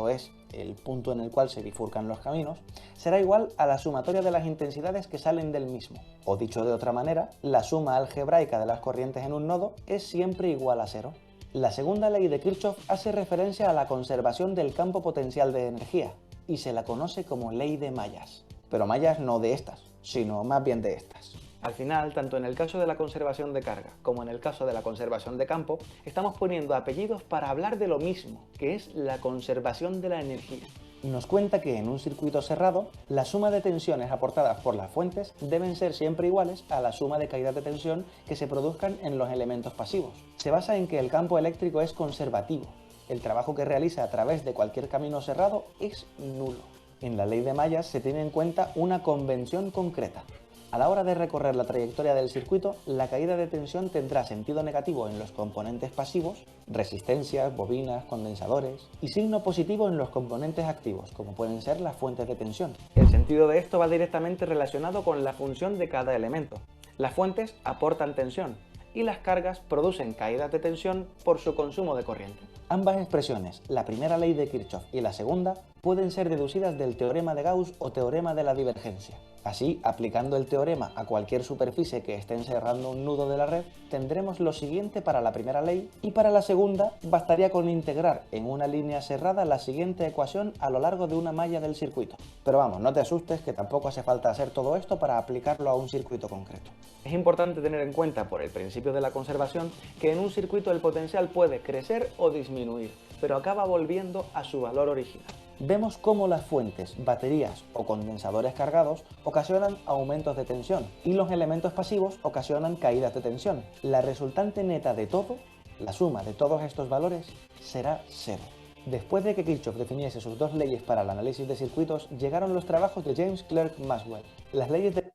es el punto en el cual se bifurcan los caminos, será igual a la sumatoria de las intensidades que salen del mismo. O dicho de otra manera, la suma algebraica de las corrientes en un nodo es siempre igual a 0. La segunda ley de Kirchhoff hace referencia a la conservación del campo potencial de energía y se la conoce como ley de mallas. Pero mallas no de estas, sino más bien de estas. Al final, tanto en el caso de la conservación de carga como en el caso de la conservación de campo, estamos poniendo apellidos para hablar de lo mismo, que es la conservación de la energía. Nos cuenta que en un circuito cerrado, la suma de tensiones aportadas por las fuentes deben ser siempre iguales a la suma de caídas de tensión que se produzcan en los elementos pasivos. Se basa en que el campo eléctrico es conservativo. El trabajo que realiza a través de cualquier camino cerrado es nulo. En la ley de mallas se tiene en cuenta una convención concreta. A la hora de recorrer la trayectoria del circuito, la caída de tensión tendrá sentido negativo en los componentes pasivos, resistencias, bobinas, condensadores, y signo positivo en los componentes activos, como pueden ser las fuentes de tensión. El sentido de esto va directamente relacionado con la función de cada elemento. Las fuentes aportan tensión y las cargas producen caídas de tensión por su consumo de corriente. Ambas expresiones, la primera ley de Kirchhoff y la segunda, pueden ser deducidas del teorema de Gauss o teorema de la divergencia. Así, aplicando el teorema a cualquier superficie que esté encerrando un nudo de la red, tendremos lo siguiente para la primera ley, y para la segunda bastaría con integrar en una línea cerrada la siguiente ecuación a lo largo de una malla del circuito. Pero vamos, no te asustes, que tampoco hace falta hacer todo esto para aplicarlo a un circuito concreto. Es importante tener en cuenta, por el principio de la conservación, que en un circuito el potencial puede crecer o disminuir, pero acaba volviendo a su valor original. Vemos cómo las fuentes, baterías o condensadores cargados ocasionan aumentos de tensión y los elementos pasivos ocasionan caídas de tensión. La resultante neta de todo, la suma de todos estos valores, será cero. Después de que Kirchhoff definiese sus dos leyes para el análisis de circuitos, llegaron los trabajos de James Clerk Maxwell. Las leyes de...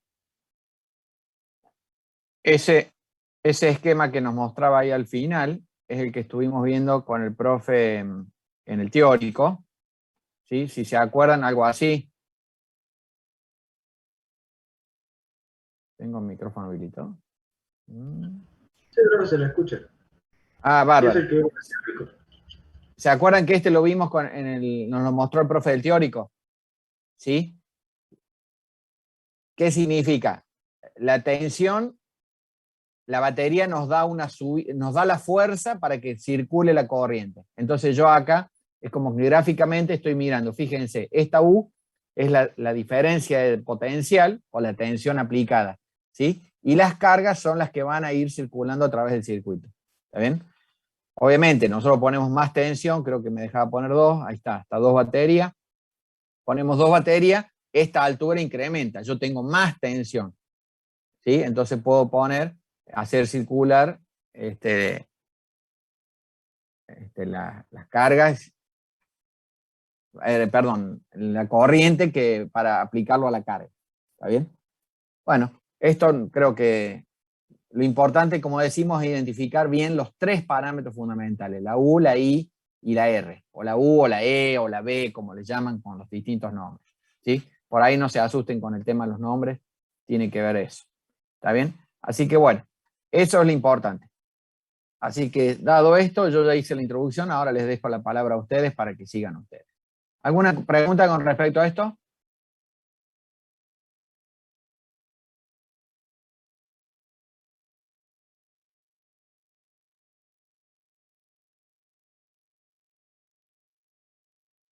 Ese esquema que nos mostraba ahí al final es el que estuvimos viendo con el profe en el teórico. ¿Sí? Si se acuerdan, algo así. Tengo el micrófono habilitado. Sí, creo que se le escucha. Ah, Es bárbaro. el que vos decías, Rico. ¿Se acuerdan que este lo vimos nos lo mostró el profe del teórico? ¿Sí? ¿Qué significa? La tensión, la batería nos da la fuerza para que circule la corriente. Entonces yo acá, es como que gráficamente estoy mirando, fíjense, esta U es la diferencia de potencial o la tensión aplicada, ¿sí? Y las cargas son las que van a ir circulando a través del circuito. ¿Está bien? Obviamente, nosotros ponemos más tensión, creo que me dejaba poner 2, ahí está, hasta 2 baterías. Ponemos 2 baterías, esta altura incrementa, yo tengo más tensión, ¿sí? Entonces puedo hacer circular las cargas, la corriente para aplicarlo a la carga. ¿Está bien? Bueno, esto creo que lo importante, como decimos, es identificar bien los 3 parámetros fundamentales, la U, la I y la R, o la U, o la E, o la B, como le llaman con los distintos nombres. ¿Sí? Por ahí no se asusten con el tema de los nombres, tiene que ver eso. ¿Está bien? Así que bueno, eso es lo importante. Así que dado esto, yo ya hice la introducción, ahora les dejo la palabra a ustedes para que sigan ustedes. ¿Alguna pregunta con respecto a esto?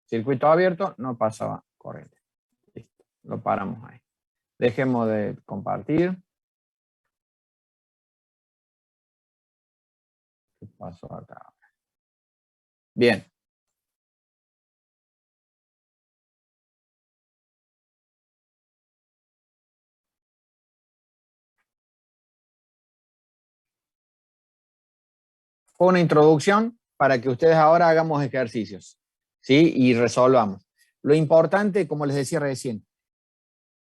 Circuito abierto, no pasaba corriente. Listo, lo paramos ahí. Dejemos de compartir. ¿Qué pasó acá? Bien. Fue una introducción para que ustedes ahora hagamos ejercicios, ¿sí? Y resolvamos. Lo importante, como les decía recién,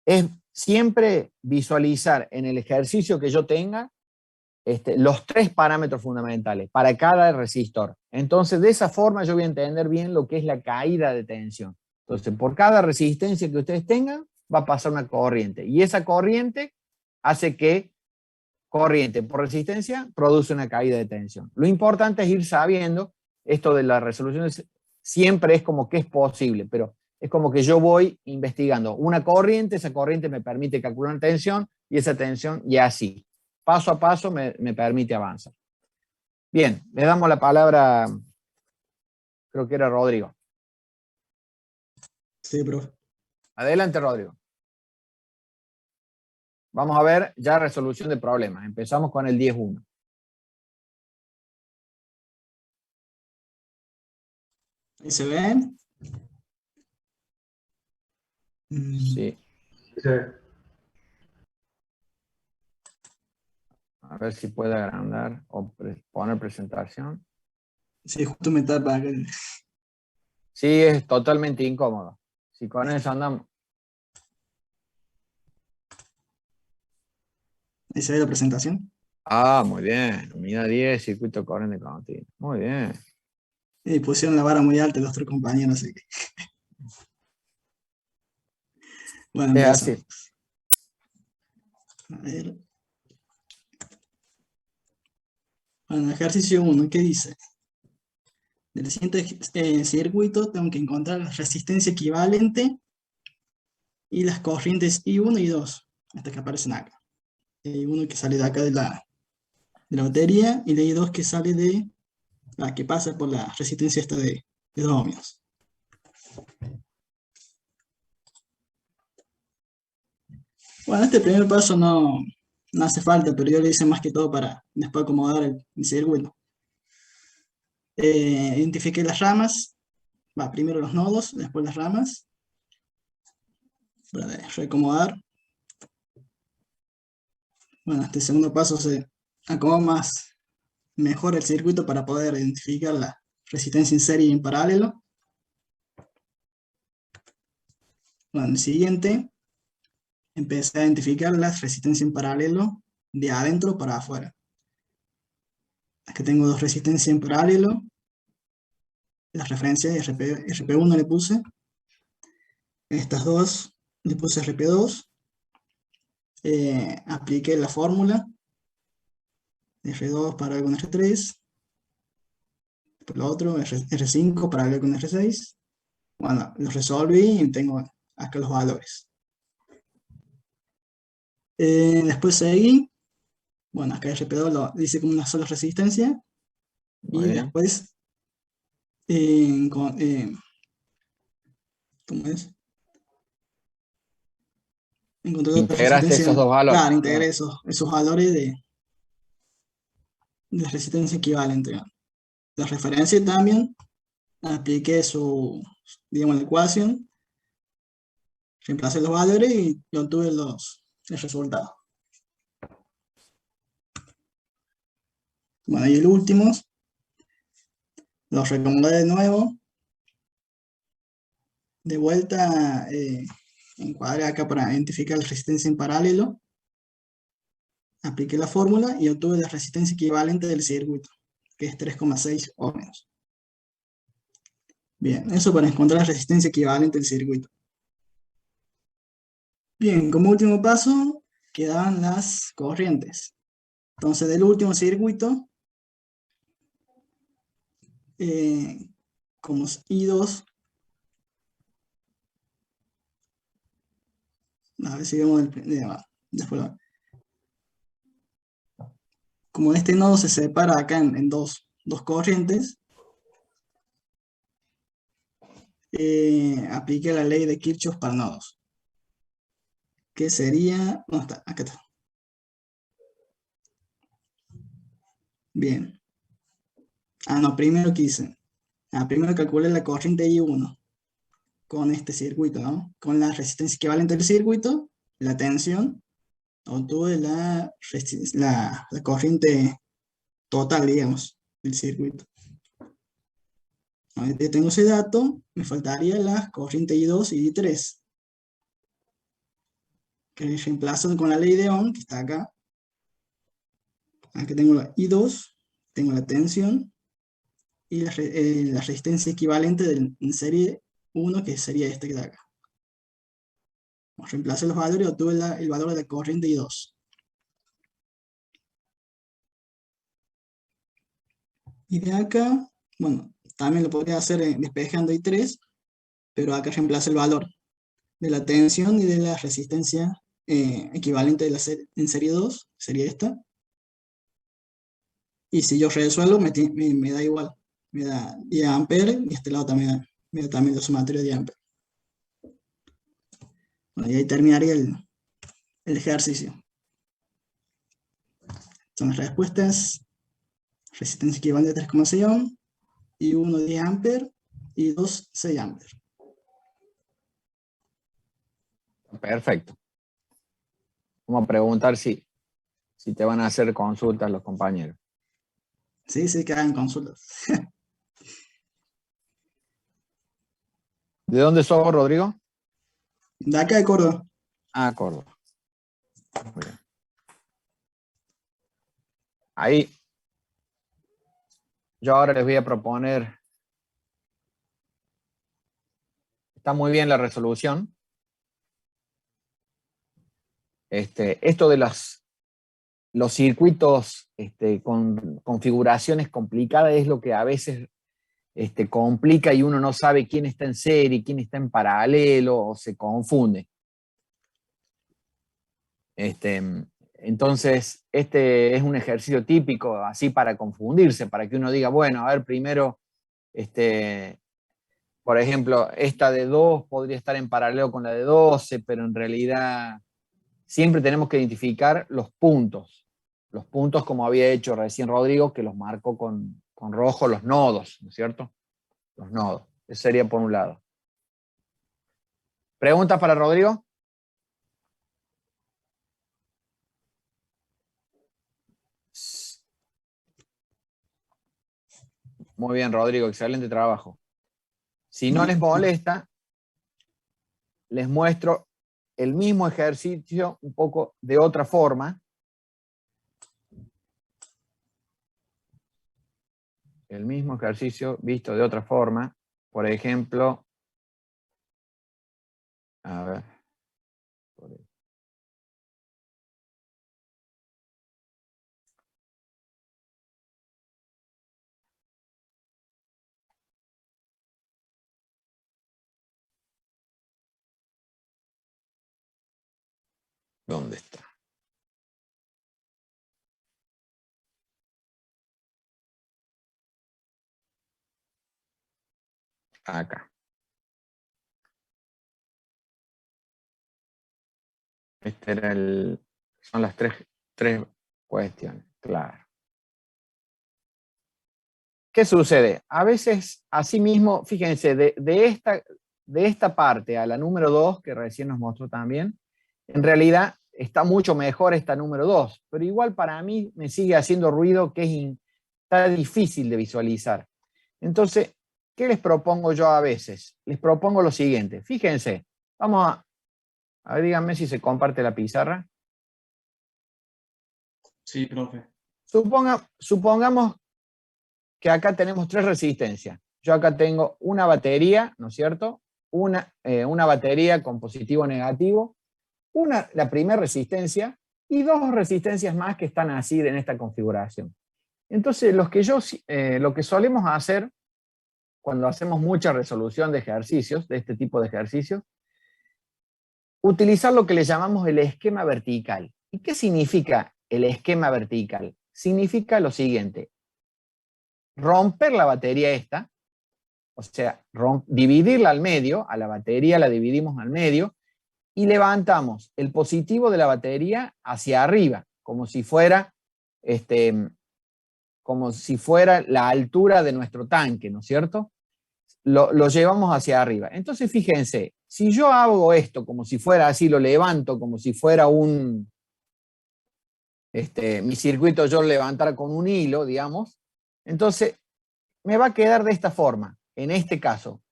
es siempre visualizar en el ejercicio que yo tenga los 3 parámetros fundamentales para cada resistor. Entonces, de esa forma yo voy a entender bien lo que es la caída de tensión. Entonces, por cada resistencia que ustedes tengan, va a pasar una corriente. Y esa corriente hace que corriente por resistencia produce una caída de tensión. Lo importante es ir sabiendo, esto de las resoluciones siempre es como que es posible, pero es como que yo voy investigando una corriente, esa corriente me permite calcular una tensión y esa tensión y así. Paso a paso me permite avanzar. Bien, le damos la palabra, creo que era Rodrigo. Sí, profe. Adelante, Rodrigo. Vamos a ver ya resolución de problemas. Empezamos con el 10.1. ¿Ahí se ven? Sí. Sí. A ver si puede agrandar o poner presentación. Sí, justo me tapa acá. Sí, es totalmente incómodo. Si con eso andamos. ¿Ahí se ve la presentación? Ah, muy bien. Unidad 10, circuito corriente continuo. Muy bien. Y pusieron la vara muy alta los 3 compañeros, así que... Bueno, Es empezamos. así. A ver. Bueno, ejercicio 1, ¿qué dice? Del siguiente circuito tengo que encontrar la resistencia equivalente y las corrientes I1 y I2, estas que aparecen acá. I1 que sale de acá de la batería y la I2 que sale de la que pasa por la resistencia esta de 2 ohmios. Bueno, este primer paso no hace falta, pero yo lo hice más que todo para después acomodar el circuito. Identifiqué las ramas, primero los nodos, después las ramas, para reacomodar. Bueno, este segundo paso se acomoda mejor el circuito para poder identificar la resistencia en serie y en paralelo. Bueno, el siguiente, empecé a identificar la resistencia en paralelo de adentro para afuera. Aquí tengo dos resistencias en paralelo. La referencia de RP1 le puse. Estas dos le puse RP2. Apliqué la fórmula. R2 paralelo con R3. Después lo otro, R5 paralelo con R6. Bueno, lo resolví y tengo acá los valores. Después seguí. Bueno, acá RP2 lo dice como una sola resistencia. Muy y bien. después, ¿cómo es? Encontré otra Integraste resistencia. esos dos valores. Claro, integré esos valores de resistencia equivalente. ¿No? La referencia también, apliqué digamos, la ecuación, reemplacé los valores y obtuve el resultado. Bueno, y el último, los recomendé de nuevo. De vuelta, encuadré acá para identificar la resistencia en paralelo. Apliqué la fórmula y obtuve la resistencia equivalente del circuito, que es 3,6 ohmios. Bien, eso para encontrar la resistencia equivalente del circuito. Bien, como último paso, quedaban las corrientes. Entonces, del último circuito, como I2, a ver si vemos después. Como este nodo se separa acá en dos corrientes, apliqué la ley de Kirchhoff para nodos. Que sería, ¿dónde está? Acá está. Bien. No, primero quise. Primero calculé la corriente I1 con este circuito, ¿no? Con la resistencia equivalente del circuito, la tensión, obtuve la corriente total, digamos, del circuito. Ya tengo ese dato, me faltaría las corrientes I2 y I3. Que reemplazo con la ley de Ohm, que está acá. Aquí tengo la I2, tengo la tensión, y la resistencia equivalente en serie 1, que sería este que está acá. Reemplacé los valores y obtuve el valor de la corriente I2. Y de acá, bueno, también lo podría hacer despejando I3, pero acá reemplazo el valor de la tensión y de la resistencia equivalente en serie 2, sería esta. Y si yo resuelvo, me da igual. Me da 10 amperes y este lado también me da también la sumatoria de 10 amperes. Bueno, y ahí terminaría el ejercicio. Son las respuestas. Resistencia equivalente a 3,6 ohm, y 1 10 amperes y 2 6 amperes. Perfecto. Vamos a preguntar si te van a hacer consultas los compañeros. Sí, que hagan consultas. ¿De dónde sos, Rodrigo? De acá de Córdoba. Córdoba. Muy bien. Ahí, yo ahora les voy a proponer, está muy bien la resolución. Esto de los circuitos con configuraciones complicadas es lo que a veces complica y uno no sabe quién está en serie, quién está en paralelo, o se confunde. Entonces, este es un ejercicio típico así para confundirse, para que uno diga, bueno, a ver, primero, por ejemplo, esta de 2 podría estar en paralelo con la de 12, pero en realidad siempre tenemos que identificar los puntos. Los puntos, como había hecho recién Rodrigo, que los marcó con rojo, los nodos, ¿no es cierto? Los nodos. Eso sería por un lado. ¿Preguntas para Rodrigo? Muy bien, Rodrigo, excelente trabajo. Si no les molesta, les muestro el mismo ejercicio un poco de otra forma. El mismo ejercicio visto de otra forma. Por ejemplo, a ver. ¿Dónde está? Acá. Este era son las tres cuestiones, claro. ¿Qué sucede? A veces, así mismo, fíjense, de esta parte a la número 2, que recién nos mostró también, en realidad está mucho mejor esta número 2, pero igual para mí me sigue haciendo ruido que está difícil de visualizar. Entonces, ¿qué les propongo yo a veces? Les propongo lo siguiente. Fíjense, vamos a ver, díganme si se comparte la pizarra. Sí, profe. Supongamos que acá tenemos 3 resistencias. Yo acá tengo una batería, ¿no es cierto? Una batería con positivo negativo, la primera resistencia y 2 resistencias más que están así en esta configuración. Entonces, lo que solemos hacer cuando hacemos mucha resolución de ejercicios, de este tipo de ejercicios, utilizar lo que le llamamos el esquema vertical. ¿Y qué significa el esquema vertical? Significa lo siguiente: romper la batería esta, o sea, dividirla al medio, a la batería la dividimos al medio, y levantamos el positivo de la batería hacia arriba, como si fuera la altura de nuestro tanque, ¿no es cierto? Lo llevamos hacia arriba. Entonces, fíjense, si yo hago esto como si fuera así, lo levanto como si fuera mi circuito yo lo levantara con un hilo, digamos, entonces me va a quedar de esta forma, en este caso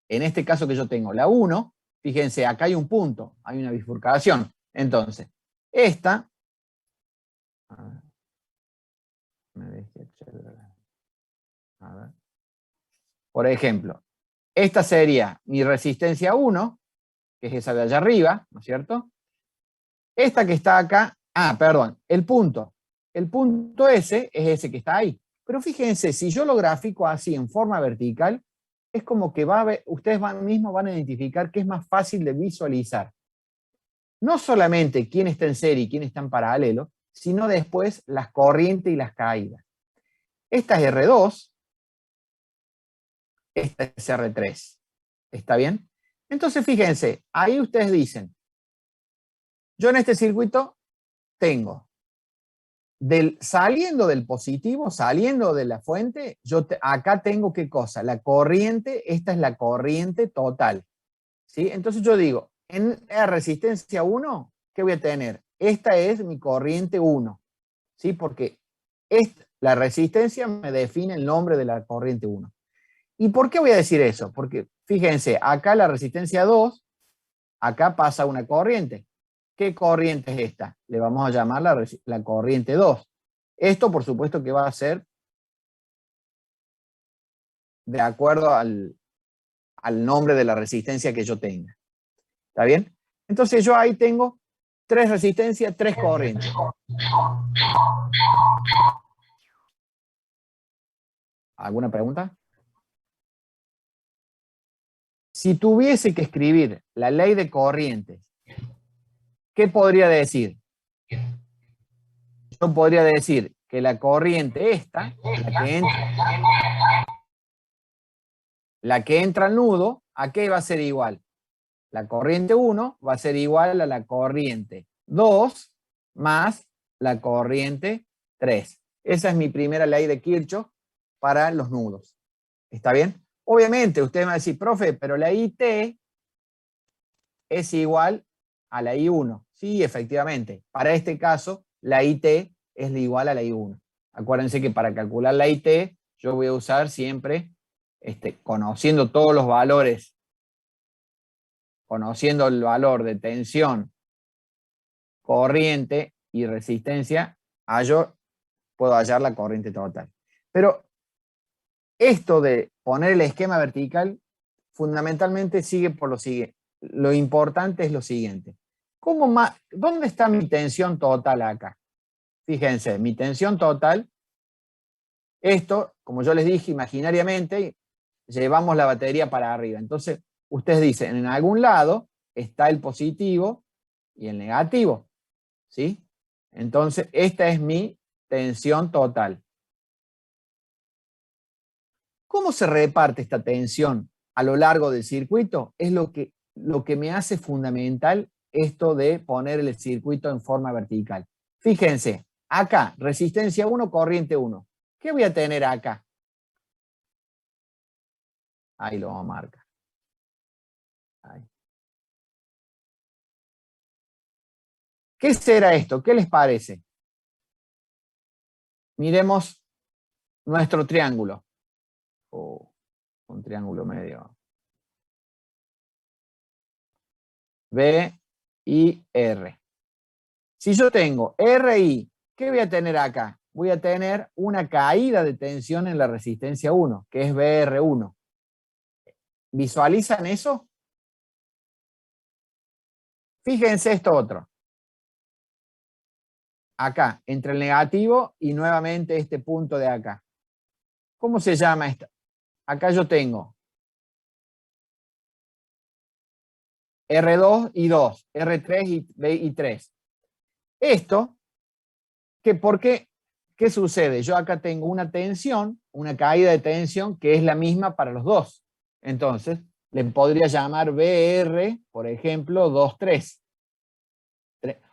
que yo tengo la 1, fíjense, acá hay un punto, hay una bifurcación. Entonces, esta, por ejemplo, esta sería mi resistencia 1, que es esa de allá arriba, ¿no es cierto? Esta que está acá, perdón, el punto S es ese que está ahí. Pero fíjense, si yo lo grafico así en forma vertical, es como que ustedes mismos van a identificar que es más fácil de visualizar. No solamente quién está en serie y quién está en paralelo, sino después las corrientes y las caídas. Esta es R2, esta es R3. ¿Está bien? Entonces, fíjense, ahí ustedes dicen, yo en este circuito tengo, saliendo del positivo, saliendo de la fuente, acá tengo ¿qué cosa? La corriente, esta es la corriente total. ¿Sí? Entonces yo digo, en la resistencia 1, ¿qué voy a tener? Esta es mi corriente 1. ¿Sí? Porque la resistencia me define el nombre de la corriente 1. ¿Y por qué voy a decir eso? Porque fíjense, acá la resistencia 2, acá pasa una corriente. ¿Qué corriente es esta? Le vamos a llamar la corriente 2. Esto, por supuesto, que va a ser de acuerdo al nombre de la resistencia que yo tenga. ¿Está bien? Entonces yo ahí tengo 3 resistencias, 3 corrientes. ¿Alguna pregunta? Si tuviese que escribir la ley de corrientes, ¿qué podría decir? Yo podría decir que la corriente esta, la que entra al nudo, ¿a qué va a ser igual? La corriente 1 va a ser igual a la corriente 2 más la corriente 3. Esa es mi primera ley de Kirchhoff para los nudos. ¿Está bien? Obviamente, usted me va a decir, profe, pero la IT es igual a la I1. Sí, efectivamente. Para este caso, la IT es igual a la I1. Acuérdense que para calcular la IT, yo voy a usar siempre, conociendo todos los valores, conociendo el valor de tensión, corriente y resistencia, yo puedo hallar la corriente total. Pero esto de poner el esquema vertical, fundamentalmente sigue por lo siguiente. Lo importante es lo siguiente. ¿Dónde está mi tensión total acá? Fíjense, mi tensión total, esto, como yo les dije, imaginariamente, llevamos la batería para arriba. Entonces, ustedes dicen, en algún lado está el positivo y el negativo, ¿sí? Entonces, esta es mi tensión total. ¿Cómo se reparte esta tensión a lo largo del circuito? Es lo que me hace fundamental esto de poner el circuito en forma vertical. Fíjense, acá, resistencia 1, corriente 1. ¿Qué voy a tener acá? Ahí lo vamos a marcar. Ahí. ¿Qué será esto? ¿Qué les parece? Miremos nuestro triángulo. Un triángulo medio. B y R. Si yo tengo RI, ¿qué voy a tener acá? Voy a tener una caída de tensión en la resistencia 1, que es BR1. ¿Visualizan eso? Fíjense esto otro. Acá, entre el negativo y nuevamente este punto de acá. ¿Cómo se llama esto? Acá yo tengo R2 y 2, R3 y 3. Esto, ¿qué sucede? Yo acá tengo una tensión, una caída de tensión que es la misma para los dos. Entonces, le podría llamar BR, por ejemplo, 2, 3.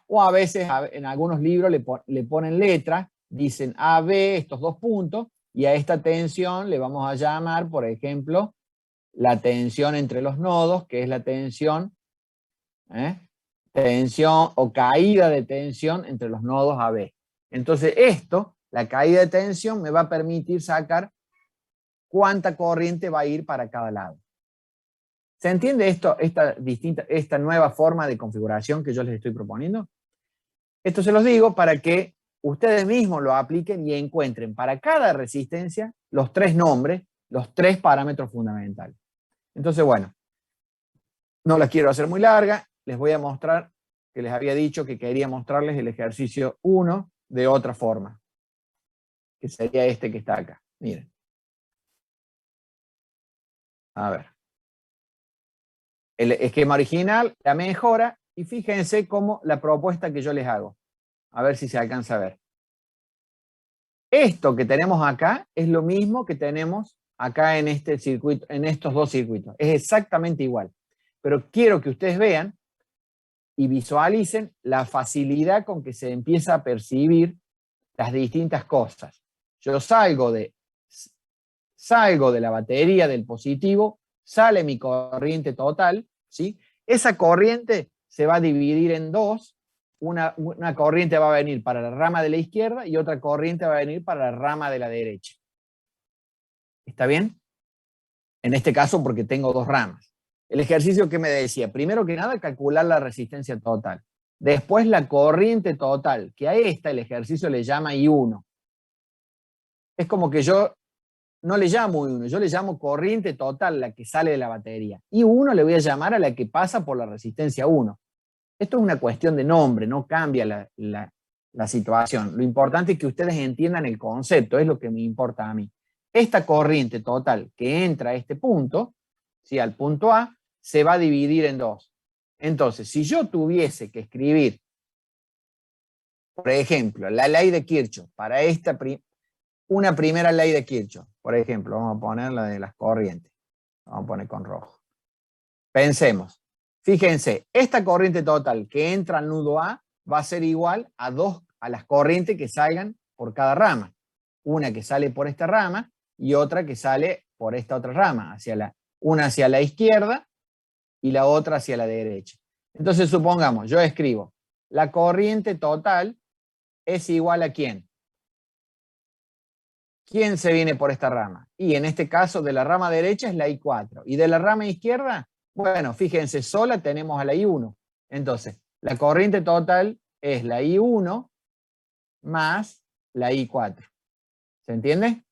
O a veces en algunos libros le ponen letras, dicen AB, estos dos puntos, y a esta tensión le vamos a llamar, por ejemplo, la tensión entre los nodos, que es la tensión o caída de tensión entre los nodos AB. Entonces la caída de tensión me va a permitir sacar cuánta corriente va a ir para cada lado. ¿Se entiende esta nueva forma de configuración que yo les estoy proponiendo? Esto se los digo para que ustedes mismos lo apliquen y encuentren para cada resistencia los 3 nombres, los 3 parámetros fundamentales. Entonces, bueno, no las quiero hacer muy larga, les voy a mostrar, que les había dicho que quería mostrarles el ejercicio 1 de otra forma, que sería este que está acá. Miren. A ver. El esquema original, la mejora, y fíjense cómo la propuesta que yo les hago. A ver si se alcanza a ver. Esto que tenemos acá es lo mismo que tenemos acá en este circuito, en estos dos circuitos. Es exactamente igual. Pero quiero que ustedes vean y visualicen la facilidad con que se empieza a percibir las distintas cosas. Yo salgo de la batería del positivo, sale mi corriente total, ¿sí? Esa corriente se va a dividir en dos. Una corriente va a venir para la rama de la izquierda y otra corriente va a venir para la rama de la derecha. ¿Está bien? En este caso porque tengo dos ramas. El ejercicio que me decía, primero que nada, calcular la resistencia total. Después la corriente total, que a esta el ejercicio le llama I1. Es como que yo no le llamo I1, yo le llamo corriente total, la que sale de la batería. I1 le voy a llamar a la que pasa por la resistencia 1. Esto es una cuestión de nombre, no cambia la situación. Lo importante es que ustedes entiendan el concepto, es lo que me importa a mí. Esta corriente total que entra a este punto, ¿sí? Al punto A, se va a dividir en dos. Entonces, si yo tuviese que escribir, por ejemplo, la ley de Kirchhoff, para una primera ley de Kirchhoff, por ejemplo, vamos a poner la de las corrientes, vamos a poner con rojo. Pensemos, fíjense, esta corriente total que entra al nudo A va a ser igual a las corrientes que salgan por cada rama. Una que sale por esta rama y otra que sale por esta otra rama, una hacia la izquierda y la otra hacia la derecha. Entonces supongamos, yo escribo, la corriente total es igual a ¿quién? ¿Quién se viene por esta rama? Y en este caso de la rama derecha es la I4. ¿Y de la rama izquierda? Bueno, fíjense, sola tenemos a la I1. Entonces, la corriente total es la I1 más la I4. ¿Se entiende?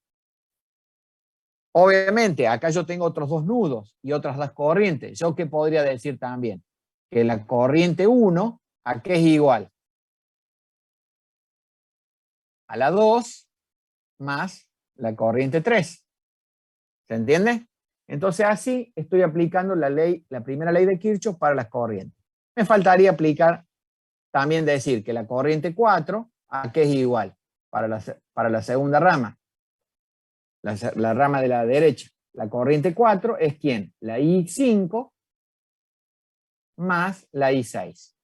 Obviamente, acá yo tengo otros dos nudos y otras dos corrientes. ¿Yo qué podría decir también? Que la corriente 1, ¿a qué es igual? A la 2 más la corriente 3. ¿Se entiende? Entonces así estoy aplicando la primera ley de Kirchhoff para las corrientes. Me faltaría aplicar, también decir que la corriente 4, ¿a qué es igual? Para la segunda rama. La rama de la derecha. La corriente 4 es ¿quién? La I5 más la I6.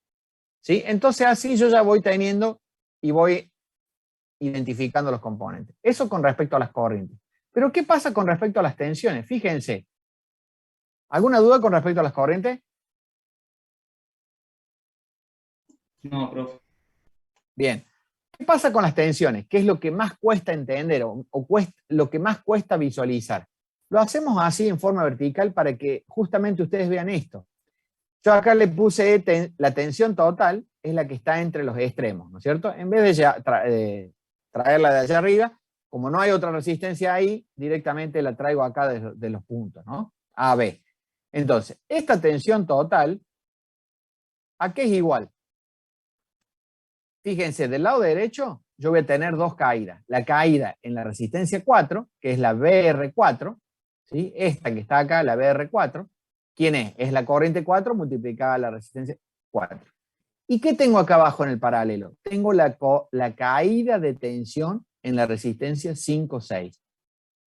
¿Sí? Entonces así yo ya voy teniendo y voy identificando los componentes. Eso con respecto a las corrientes. Pero ¿qué pasa con respecto a las tensiones? Fíjense. ¿Alguna duda con respecto a las corrientes? No, profe. Bien. ¿Qué pasa con las tensiones? ¿Qué es lo que más cuesta entender lo que más cuesta visualizar? Lo hacemos así en forma vertical para que justamente ustedes vean esto. Yo acá le puse la tensión total, es la que está entre los extremos, ¿no es cierto? En vez de traerla de allá arriba, como no hay otra resistencia ahí, directamente la traigo acá de los puntos, ¿no? A, B. Entonces, esta tensión total, ¿a qué es igual? Fíjense, del lado derecho yo voy a tener dos caídas. La caída en la resistencia 4, que es la BR4, ¿sí? Esta que está acá, la BR4, ¿quién es? Es la corriente 4 multiplicada a la resistencia 4. ¿Y qué tengo acá abajo en el paralelo? Tengo la caída de tensión en la resistencia 5,6.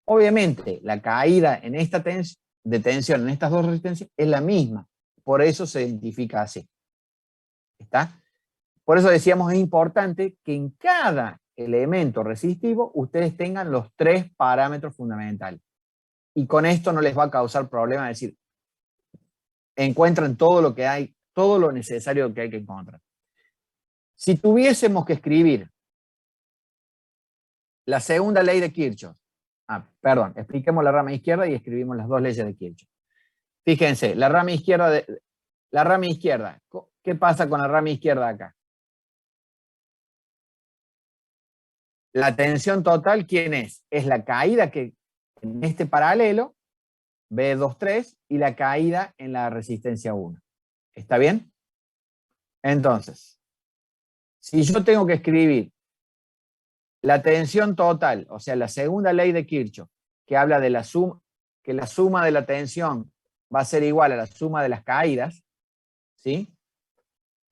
Obviamente, la caída en de tensión en estas dos resistencias es la misma. Por eso se identifica así. ¿Está? Por eso decíamos, es importante que en cada elemento resistivo ustedes tengan los tres parámetros fundamentales. Y con esto no les va a causar problema, es decir, encuentran todo lo que hay, todo lo necesario que hay que encontrar. Si tuviésemos que escribir la segunda ley de Kirchhoff, perdón, expliquemos la rama izquierda y escribimos las dos leyes de Kirchhoff. Fíjense, la rama izquierda, ¿qué pasa con la rama izquierda acá? La tensión total, ¿quién es? Es la caída que en este paralelo, B23, y la caída en la resistencia 1. ¿Está bien? Entonces, si yo tengo que escribir la tensión total, o sea, la segunda ley de Kirchhoff, que habla de que la suma de la tensión va a ser igual a la suma de las caídas, ¿sí?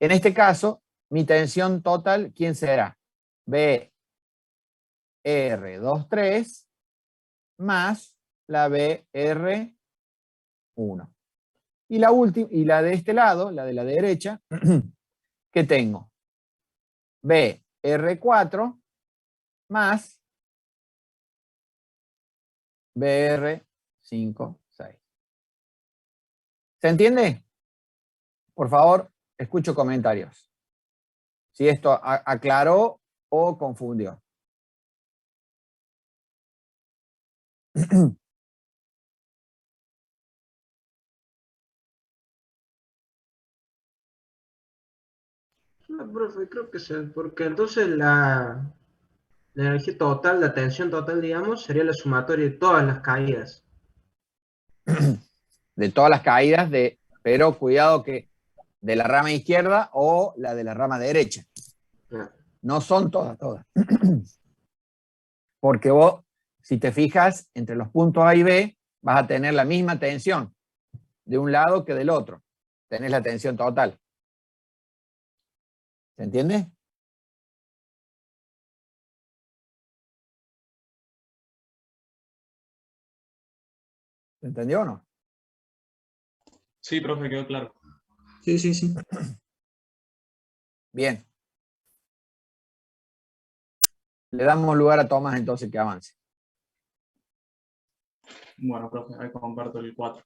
En este caso, mi tensión total, ¿quién será? BR23 más la BR1. Y la última, y la de este lado, la de la derecha, ¿qué tengo? BR4 más BR5, 6. ¿Se entiende? Por favor, escucho comentarios. Si esto aclaró o confundió. No, profe, creo que sí, porque entonces la energía total, la tensión total, digamos, sería la sumatoria de todas las caídas. De todas las caídas, pero cuidado que de la rama izquierda o la de la rama derecha. No son todas. Porque vos, si te fijas, entre los puntos A y B, vas a tener la misma tensión. de un lado que del otro. Tenés la tensión total. ¿Se entiende? ¿Se entendió o no? Sí, profe, quedó claro. Sí, sí, sí. Bien. Le damos lugar a Tomás entonces que avance. Bueno, profe, ahí comparto el 4.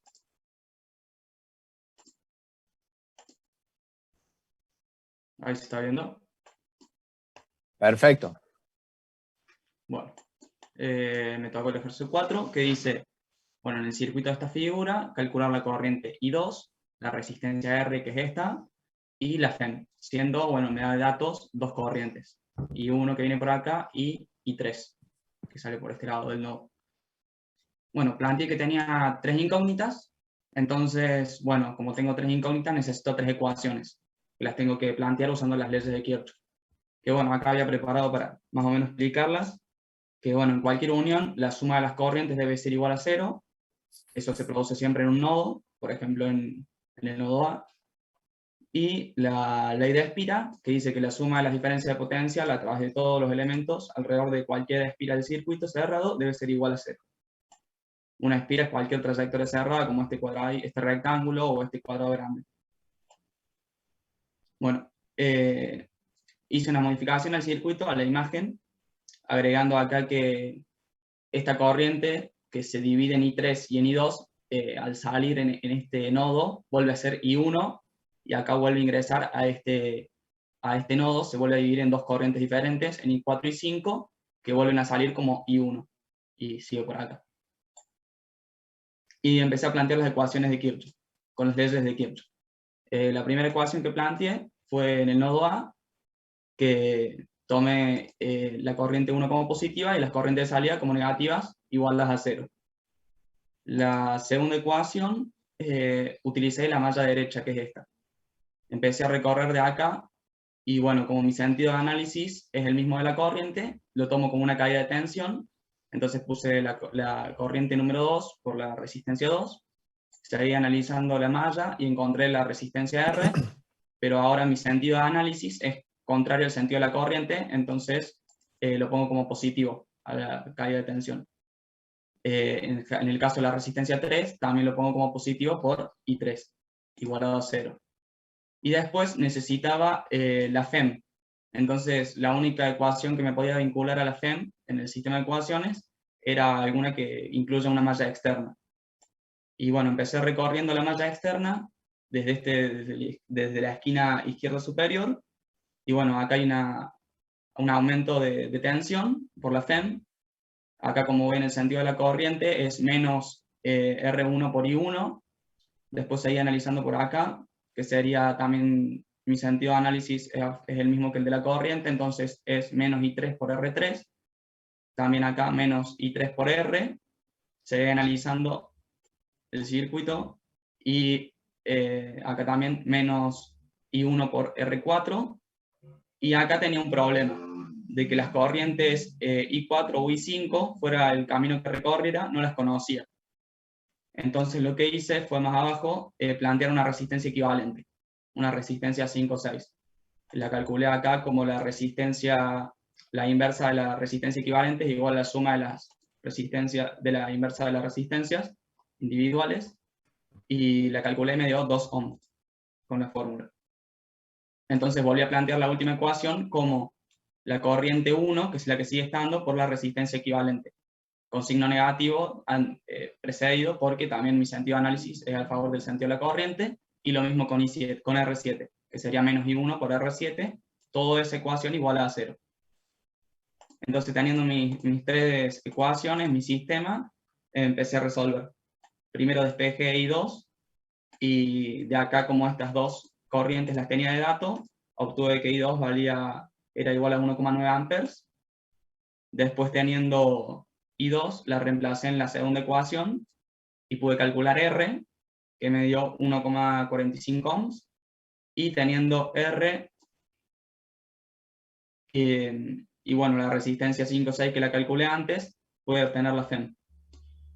Ahí se está viendo. Perfecto. Bueno, me tocó el ejercicio 4, que dice, bueno, en el circuito de esta figura, calcular la corriente I2, la resistencia R, que es esta, y la FEM, siendo, bueno, me da de datos dos corrientes, I1 que viene por acá y I3, que sale por este lado del nodo. Bueno, planteé que tenía 3 incógnitas, entonces, bueno, como tengo 3 incógnitas, necesito 3 ecuaciones, que las tengo que plantear usando las leyes de Kirchhoff. Que bueno, acá había preparado para más o menos explicarlas, que bueno, en cualquier unión, la suma de las corrientes debe ser igual a 0, eso se produce siempre en un nodo, por ejemplo en el nodo A, y la ley de Espira, que dice que la suma de las diferencias de potencial a través de todos los elementos alrededor de cualquier espira del circuito cerrado debe ser igual a 0. Una espira es cualquier trayectoria cerrada, como este cuadrado, este rectángulo o este cuadrado grande. Bueno, hice una modificación al circuito, a la imagen, agregando acá que esta corriente, que se divide en I3 y en I2, al salir en este nodo, vuelve a ser I1, y acá vuelve a ingresar a este nodo, se vuelve a dividir en dos corrientes diferentes, en I4 y 5, que vuelven a salir como I1, y sigue por acá. Y empecé a plantear las ecuaciones de Kirchhoff, con las leyes de Kirchhoff. La primera ecuación que planteé fue en el nodo A, que tomé la corriente 1 como positiva y las corrientes de salida como negativas, iguales a 0. La segunda ecuación, utilicé la malla derecha, que es esta. Empecé a recorrer de acá, y bueno, como mi sentido de análisis es el mismo de la corriente, lo tomo como una caída de tensión, entonces puse la corriente número 2 por la resistencia 2, seguí analizando la malla y encontré la resistencia R, pero ahora mi sentido de análisis es contrario al sentido de la corriente, entonces lo pongo como positivo a la caída de tensión. En el caso de la resistencia 3, también lo pongo como positivo por I3, igualado a 0. Y después necesitaba la FEM. Entonces, la única ecuación que me podía vincular a la FEM en el sistema de ecuaciones era alguna que incluya una malla externa. Y bueno, empecé recorriendo la malla externa desde la esquina izquierda superior. Y bueno, acá hay un aumento de tensión por la FEM. Acá, como ven, el sentido de la corriente es menos R1 por I1. Después seguí analizando por acá, que sería también, mi sentido de análisis es el mismo que el de la corriente, entonces es menos I3 por R3. También acá menos I3 por R. Seguí analizando el circuito, y acá también menos I1 por R4. Y acá tenía un problema, de que las corrientes I4 o I5, fuera el camino que recorriera, no las conocía. Entonces lo que hice fue más abajo plantear una resistencia equivalente, una resistencia 5 o 6. La calculé acá como la resistencia, la inversa de la resistencia equivalente es igual a la suma de las resistencias de la inversa de las resistencias individuales, y la calculé y me dio 2 ohms con la fórmula. Entonces volví a plantear la última ecuación como la corriente 1, que es la que sigue estando, por la resistencia equivalente, con signo negativo precedido, porque también mi sentido de análisis es a favor del sentido de la corriente, y lo mismo con I7, con R7, que sería menos I1 por R7, toda esa ecuación igual a 0. Entonces, teniendo mis 3 ecuaciones, mi sistema, empecé a resolver. Primero despejé I2, y de acá, como estas dos corrientes las tenía de dato, obtuve que I2 era igual a 1,9 amperes. Después, teniendo I2, la reemplacé en la segunda ecuación y pude calcular R, que me dio 1,45 ohms, y teniendo R, y bueno, la resistencia 5,6 que la calculé antes, pude obtener la FEM,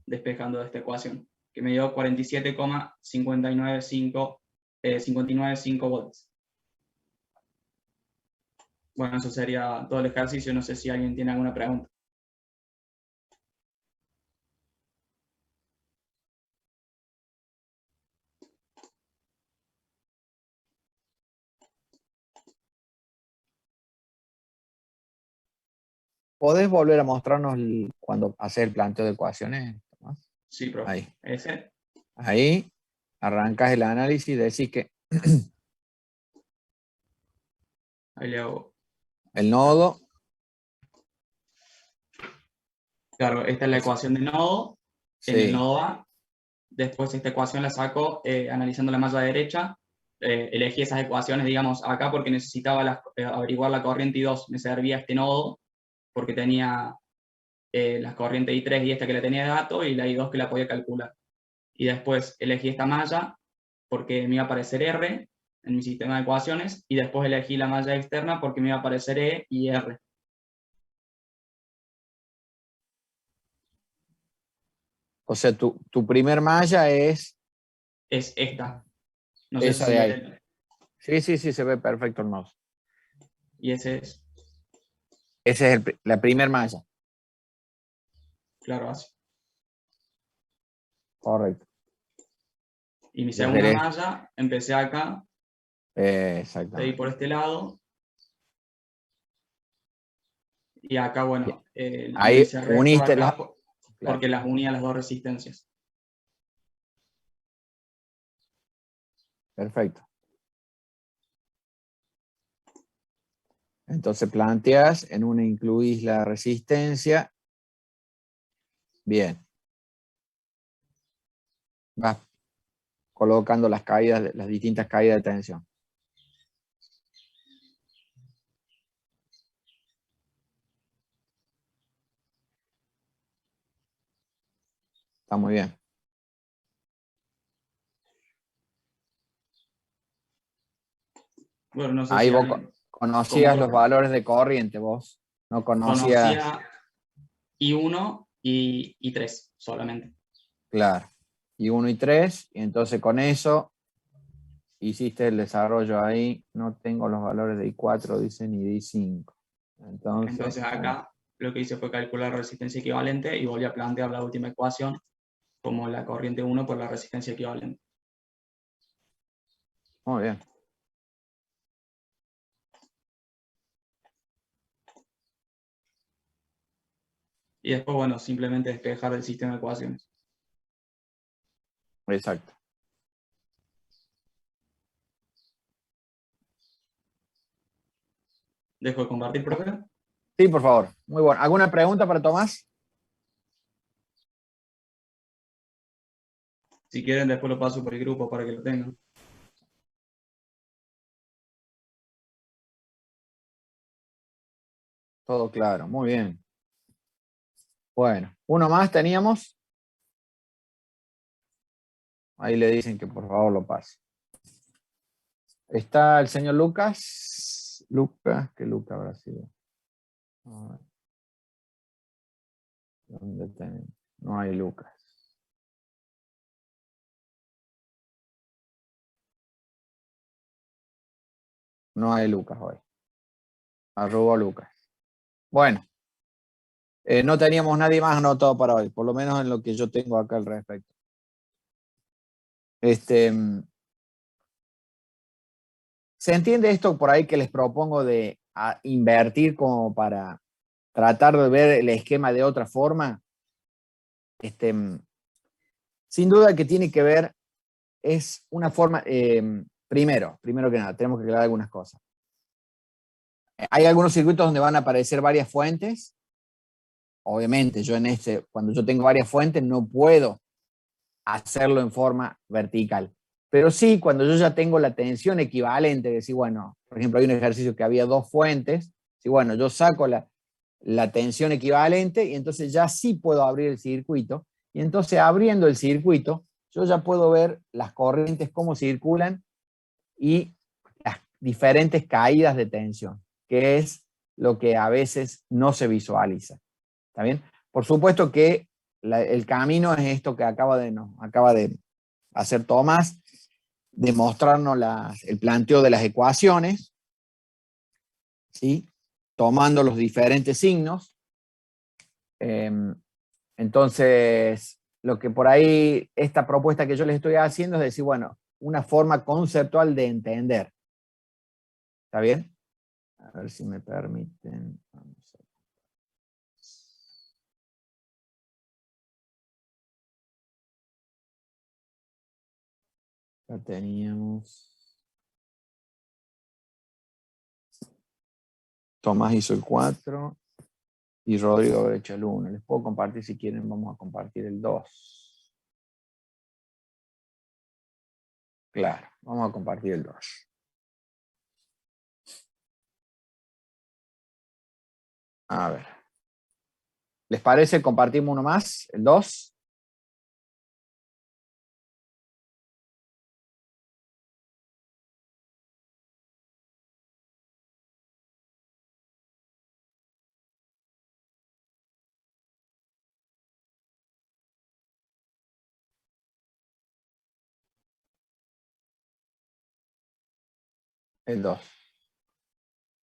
despejando de esta ecuación, que me dio 47,595 volts. Bueno, eso sería todo el ejercicio. No sé si alguien tiene alguna pregunta. ¿Podés volver a mostrarnos cuando haces el planteo de ecuaciones, Tomás? Sí, profe. Ahí. Ese. Ahí arrancas el análisis, decís que Ahí le hago. el nodo, Claro, esta es la ecuación de nodo. En el sí, nodo A. Después esta ecuación la saco analizando la malla derecha. Elegí esas ecuaciones, digamos, acá porque necesitaba averiguar la corriente I2. Me servía este nodo porque tenía las corrientes I3 y esta que la tenía de dato y la I2 que la podía calcular. Y después elegí esta malla porque me iba a aparecer R en mi sistema de ecuaciones y después elegí la malla externa porque me iba a aparecer E y R. o sea, tu primer malla es Es esta. No sé esa si de se ahí. ve. Sí, sí, sí, se ve perfecto el mouse. Y ese es, Esa es la primer malla, claro, así. correcto. Y mi Desde segunda malla, empecé acá, de ahí exactamente. por este lado. Y acá, bueno, lo Ahí hice recto uniste acá claro. porque las unía las dos resistencias. Perfecto. Entonces planteas, en una incluís la resistencia. Bien. Vas colocando las caídas, las distintas caídas de tensión. Está muy bien. Bueno, no sé Ahí si vos alguien conocías los como valores de corriente, vos. No conocías. conocía I1 y I3 solamente. Claro. Y 1 y 3, y entonces con eso hiciste el desarrollo ahí. No tengo los valores de I4, dice, ni de I5. Entonces acá lo que hice fue calcular resistencia equivalente y volví a plantear la última ecuación como la corriente 1 por la resistencia equivalente. Muy bien. Y después, bueno, simplemente despejar el sistema de ecuaciones. Exacto. ¿Dejo de compartir, profe? Sí, por favor. Muy bueno. ¿Alguna pregunta para Tomás? Si quieren, después lo paso por el grupo para que lo tengan. Todo claro. Muy bien. Bueno, uno más teníamos. Ahí le dicen que por favor lo pase. Está el señor Lucas. Lucas, ¿qué Lucas habrá sido? A ver. ¿Dónde tenemos? No hay Lucas. No hay Lucas hoy. Arroba Lucas. Bueno. No teníamos nadie más anotado para hoy, por lo menos en lo que yo tengo acá al respecto. ¿Se entiende esto por ahí que les propongo de invertir como para tratar de ver el esquema de otra forma? Sin duda que tiene que ver, es una forma, primero que nada, tenemos que aclarar algunas cosas. Hay algunos circuitos donde van a aparecer varias fuentes. Obviamente, yo cuando yo tengo varias fuentes, no puedo hacerlo en forma vertical. Pero sí, cuando yo ya tengo la tensión equivalente, decir, bueno, por ejemplo, hay un ejercicio que había dos fuentes, si bueno, yo saco la tensión equivalente y entonces ya sí puedo abrir el circuito, y entonces abriendo el circuito, yo ya puedo ver las corrientes, cómo circulan y las diferentes caídas de tensión, que es lo que a veces no se visualiza. ¿Está bien? Por supuesto que el camino es esto que acaba de hacer Tomás, de mostrarnos el planteo de las ecuaciones, ¿sí? Tomando los diferentes signos. Entonces, lo que por ahí, esta propuesta que yo les estoy haciendo es decir, bueno, una forma conceptual de entender. ¿Está bien? A ver si me permiten. Vamos a... Ya teníamos. Tomás hizo el 4 y Rodrigo habrá hecho el 1. Les puedo compartir si quieren, vamos a compartir el 2. Claro, vamos a compartir el 2. A ver. ¿Les parece? Compartimos uno más, el 2. El 2.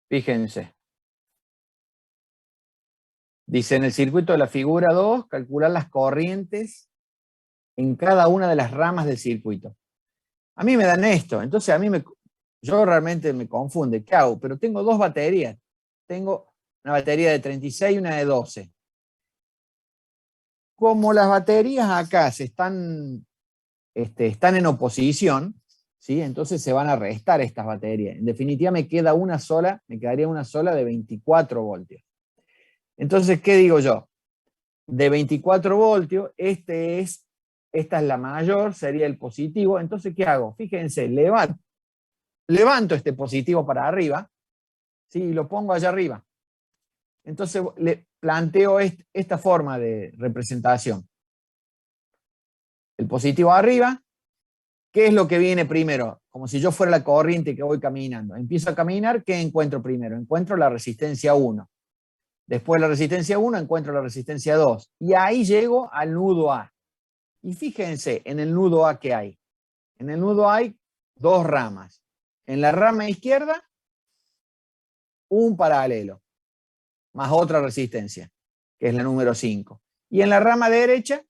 Fíjense. Dice, en el circuito de la figura 2, calcular las corrientes en cada una de las ramas del circuito. A mí me dan esto, entonces yo realmente me confunde. ¿Qué hago? Pero tengo dos baterías. Tengo una batería de 36 y una de 12. Como las baterías acá están en oposición, ¿sí? Entonces se van a restar estas baterías. En definitiva me quedaría una sola de 24 voltios. Entonces, ¿qué digo yo? De 24 voltios, esta es la mayor, sería el positivo. Entonces, ¿qué hago? Fíjense, levanto este positivo para arriba, ¿sí? Y lo pongo allá arriba. Entonces, le planteo esta forma de representación. El positivo arriba, ¿qué es lo que viene primero? Como si yo fuera la corriente que voy caminando. Empiezo a caminar, ¿qué encuentro primero? Encuentro la resistencia 1. Después de la resistencia 1 encuentro la resistencia 2. Y ahí llego al nudo A. Y fíjense en el nudo A que hay. En el nudo A hay dos ramas. En la rama izquierda, un paralelo, más otra resistencia, que es la número 5. Y en la rama derecha,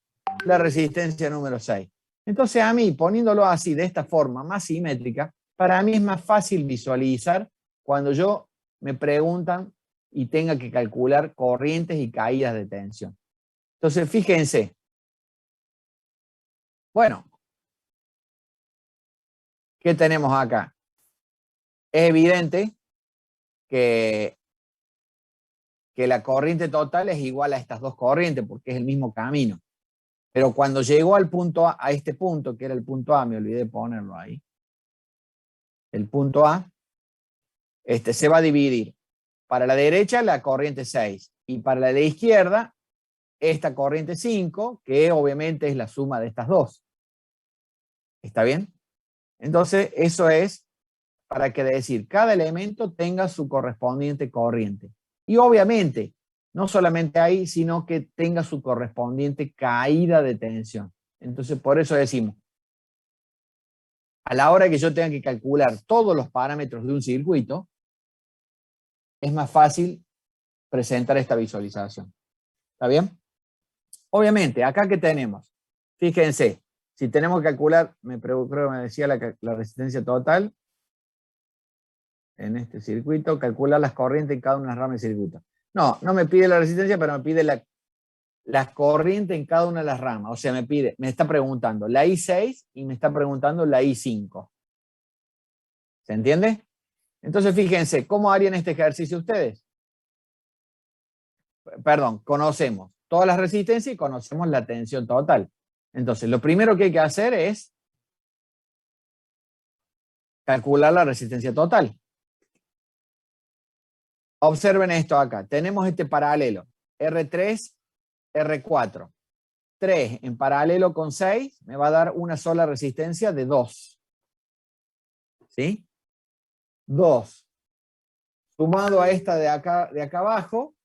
la resistencia número 6. Entonces a mí, poniéndolo así, de esta forma más simétrica, para mí es más fácil visualizar cuando me preguntan y tenga que calcular corrientes y caídas de tensión. Entonces, fíjense. Bueno, ¿qué tenemos acá? Es evidente que la corriente total es igual a estas dos corrientes, porque es el mismo camino. Pero cuando llegó al punto A, a este punto, que era el punto A, me olvidé de ponerlo ahí, el punto A, se va a dividir. Para la derecha, la corriente 6, y para la de izquierda, esta corriente 5, que obviamente es la suma de estas dos. ¿Está bien? Entonces, eso es para que decir, cada elemento tenga su correspondiente corriente. Y obviamente, no solamente ahí, sino que tenga su correspondiente caída de tensión. Entonces, por eso decimos, a la hora que yo tenga que calcular todos los parámetros de un circuito, es más fácil presentar esta visualización. ¿Está bien? Obviamente, acá que tenemos, fíjense, si tenemos que calcular, creo que me decía la resistencia total, en este circuito, calcular las corrientes en cada una de las ramas del circuito. No me pide la resistencia, pero me pide las corrientes en cada una de las ramas. O sea, me está preguntando la I6 y me está preguntando la I5. ¿Se entiende? Entonces, fíjense, ¿cómo harían este ejercicio ustedes? Perdón, conocemos todas las resistencias y conocemos la tensión total. Entonces, lo primero que hay que hacer es calcular la resistencia total. Observen esto acá. Tenemos este paralelo, R3, R4. 3 en paralelo con 6 me va a dar una sola resistencia de 2. ¿Sí? 2. Sumado a esta de acá abajo,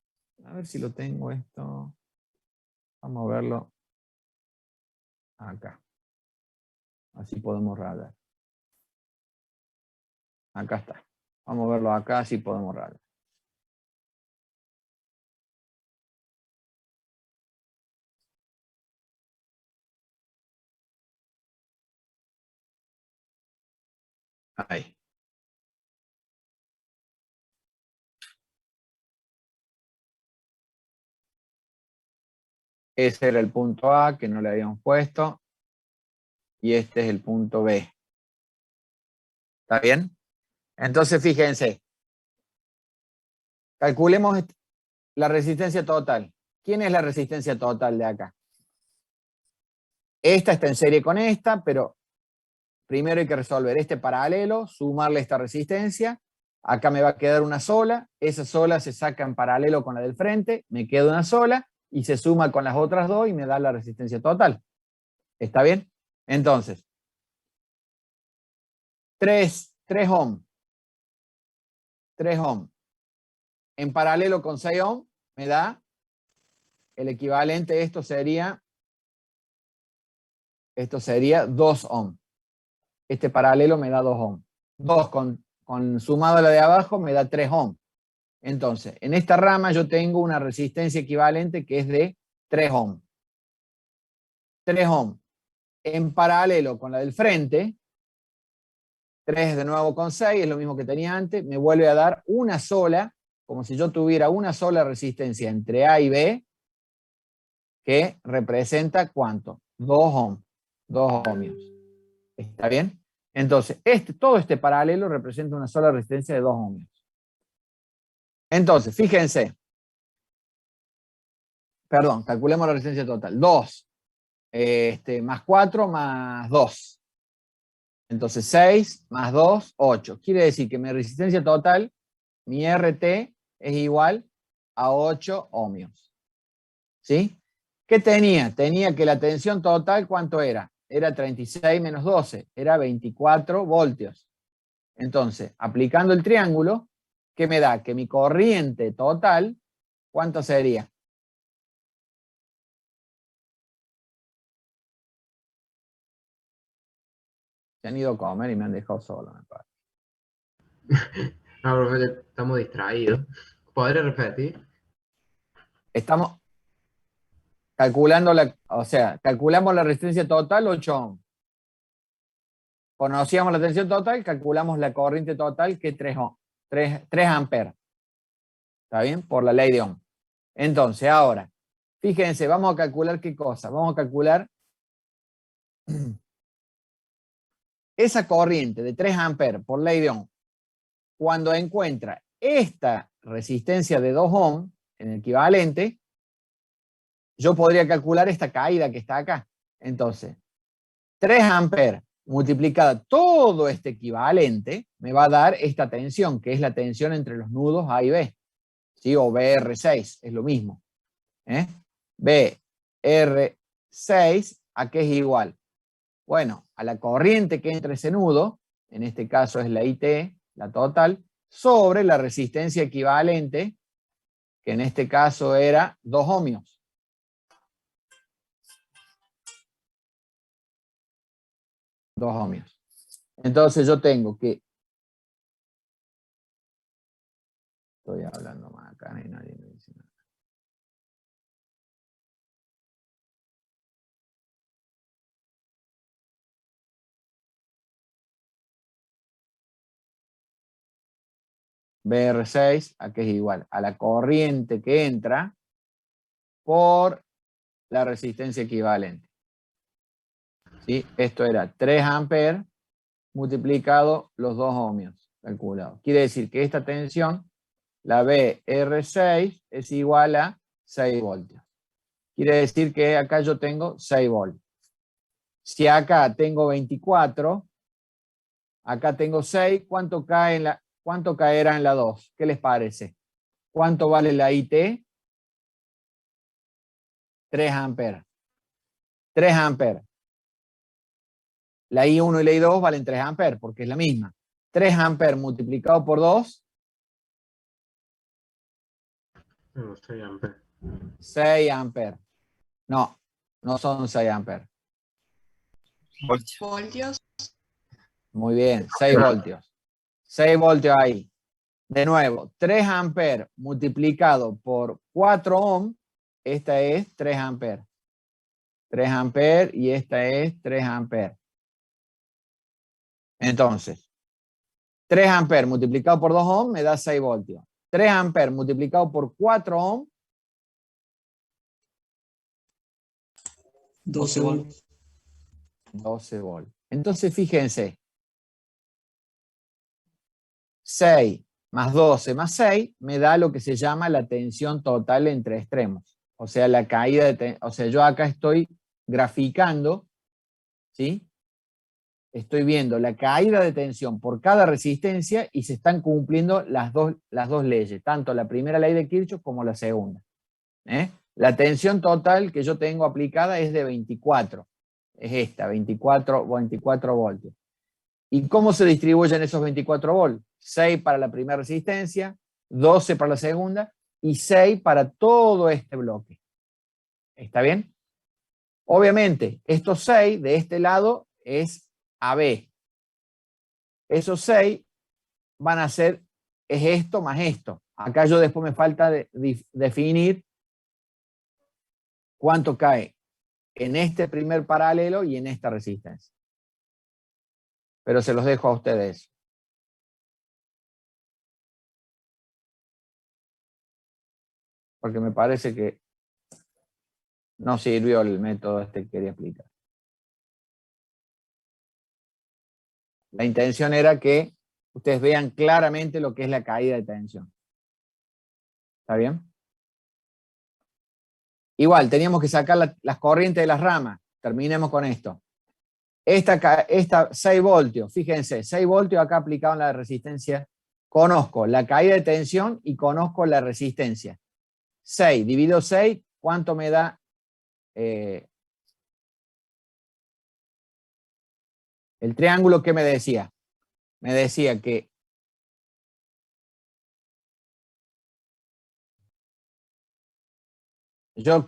a ver si lo tengo esto. Vamos a verlo. Acá. Así podemos rayar. Acá está. Vamos a verlo acá, así podemos rayar. Ahí. Ese era el punto A que no le habíamos puesto. Y este es el punto B. ¿Está bien? Entonces, fíjense. Calculemos la resistencia total. ¿Quién es la resistencia total de acá? Esta está en serie con esta, pero primero hay que resolver este paralelo, sumarle esta resistencia. Acá me va a quedar una sola. Esa sola se saca en paralelo con la del frente. Me queda una sola y se suma con las otras dos y me da la resistencia total. ¿Está bien? Entonces, 3 ohm. 3 ohm. En paralelo con 6 ohm me da el equivalente, esto sería 2 ohm. Este paralelo me da 2 ohm. 2 con sumado a la de abajo me da 3 ohm. Entonces, en esta rama yo tengo una resistencia equivalente que es de 3 ohm. 3 ohm. En paralelo con la del frente, 3 de nuevo con 6, es lo mismo que tenía antes, me vuelve a dar una sola, como si yo tuviera una sola resistencia entre A y B, que representa ¿cuánto? 2 ohm. 2 ohmios. ¿Está bien? Entonces, todo este paralelo representa una sola resistencia de 2 ohmios. Entonces, fíjense. Perdón, calculemos la resistencia total. 2 más 4 más 2. Entonces, 6 más 2, 8. Quiere decir que mi resistencia total, mi RT, es igual a 8 ohmios. ¿Sí? ¿Qué tenía? Tenía que la tensión total, ¿cuánto era? Era 36 menos 12, era 24 voltios. Entonces, aplicando el triángulo, ¿qué me da? Que mi corriente total, ¿cuánto sería? Se han ido a comer y me han dejado solo, me parece. No, profe, estamos distraídos. ¿Podría repetir? Estamos calculando calculamos la resistencia total, 8 ohms. Conocíamos la tensión total, calculamos la corriente total, que es 3 amperes. ¿Está bien? Por la ley de Ohm. Entonces, ahora, fíjense, vamos a calcular qué cosa. Vamos a calcular esa corriente de 3 amperes por ley de Ohm. Cuando encuentra esta resistencia de 2 ohm en el equivalente, yo podría calcular esta caída que está acá. Entonces, 3 amperes multiplicada todo este equivalente me va a dar esta tensión, que es la tensión entre los nudos A y B. ¿Sí? O BR6, es lo mismo. BR6, ¿a qué es igual? Bueno, a la corriente que entra ese nudo, en este caso es la IT, la total, sobre la resistencia equivalente, que en este caso era 2 ohmios. Entonces yo tengo que... Estoy hablando más acá, y nadie me dice nada. BR6, ¿a qué es igual? A la corriente que entra por la resistencia equivalente. ¿Sí? Esto era 3 amperes multiplicado los 2 ohmios calculados. Quiere decir que esta tensión, la BR6, es igual a 6 voltios. Quiere decir que acá yo tengo 6 voltios. Si acá tengo 24, acá tengo 6, ¿cuánto caerá en la 2? ¿Qué les parece? ¿Cuánto vale la IT? 3 amperes. 3 amperes. La I1 y la I2 valen 3 amperes, porque es la misma. 3 amperes multiplicado por 2. No, 6 amperes. 6 amperes. No, no son 6 amperes. Voltios. Voltios. Muy bien, 6 voltios. 6 voltios ahí. De nuevo, 3 amperes multiplicado por 4 ohm, esta es 3 amperes. 3 amperes y esta es 3 amperes. Entonces, 3 amperes multiplicado por 2 ohm me da 6 voltios. 3 amperes multiplicado por 4 ohm, 12 voltios. 12 voltios. Entonces, fíjense, 6 más 12 más 6 me da lo que se llama la tensión total entre extremos. O sea, la caída de o sea, yo acá estoy graficando, ¿sí? Estoy viendo la caída de tensión por cada resistencia y se están cumpliendo las dos leyes, tanto la primera ley de Kirchhoff como la segunda. La tensión total que yo tengo aplicada es de 24. Es esta, 24 voltios. ¿Y cómo se distribuyen esos 24 voltios? 6 para la primera resistencia, 12 para la segunda y 6 para todo este bloque. ¿Está bien? Obviamente, estos 6 de este lado es AB. Esos 6 van a ser, es esto más esto. Acá yo después me falta definir cuánto cae en este primer paralelo y en esta resistencia. Pero se los dejo a ustedes. Porque me parece que no sirvió el método este que quería explicar. La intención era que ustedes vean claramente lo que es la caída de tensión. ¿Está bien? Igual, teníamos que sacar las corrientes de las ramas. Terminemos con esto. Esta 6 voltios, fíjense, 6 voltios acá aplicado en la resistencia. Conozco la caída de tensión y conozco la resistencia. 6 dividido 6, ¿cuánto me da? El triángulo, ¿qué me decía? Me decía que yo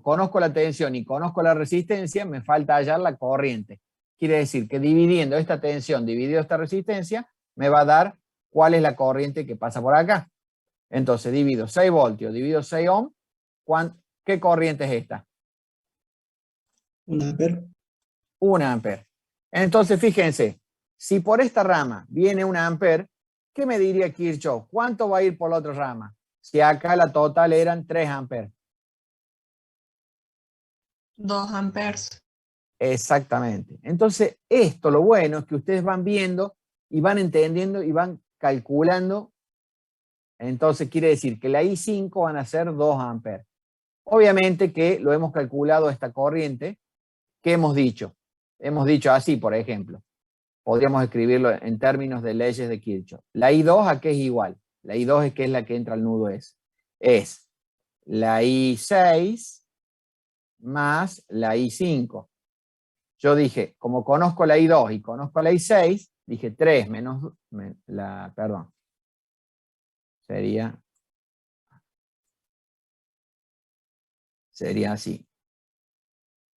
conozco la tensión y conozco la resistencia, me falta hallar la corriente. Quiere decir que dividiendo esta tensión, dividido esta resistencia, me va a dar cuál es la corriente que pasa por acá. Entonces, divido 6 voltios, divido 6 ohm, ¿qué corriente es esta? 1 ampere. 1 ampere. Entonces, fíjense, si por esta rama viene 1 ampere, ¿qué me diría Kirchhoff? ¿Cuánto va a ir por la otra rama? Si acá la total eran 3 amperes. 2 amperes. Exactamente. Entonces, esto lo bueno es que ustedes van viendo y van entendiendo y van calculando. Entonces, quiere decir que la I5 van a ser 2 amperes. Obviamente que lo hemos calculado esta corriente. ¿Qué hemos dicho? Hemos dicho así, por ejemplo. Podríamos escribirlo en términos de leyes de Kirchhoff. La I2 a qué es igual. La I2 es que es la que entra al nudo S. Es la I6 más la I5. Yo dije, como conozco la I2 y conozco la I6, dije 3 menos perdón. Sería así.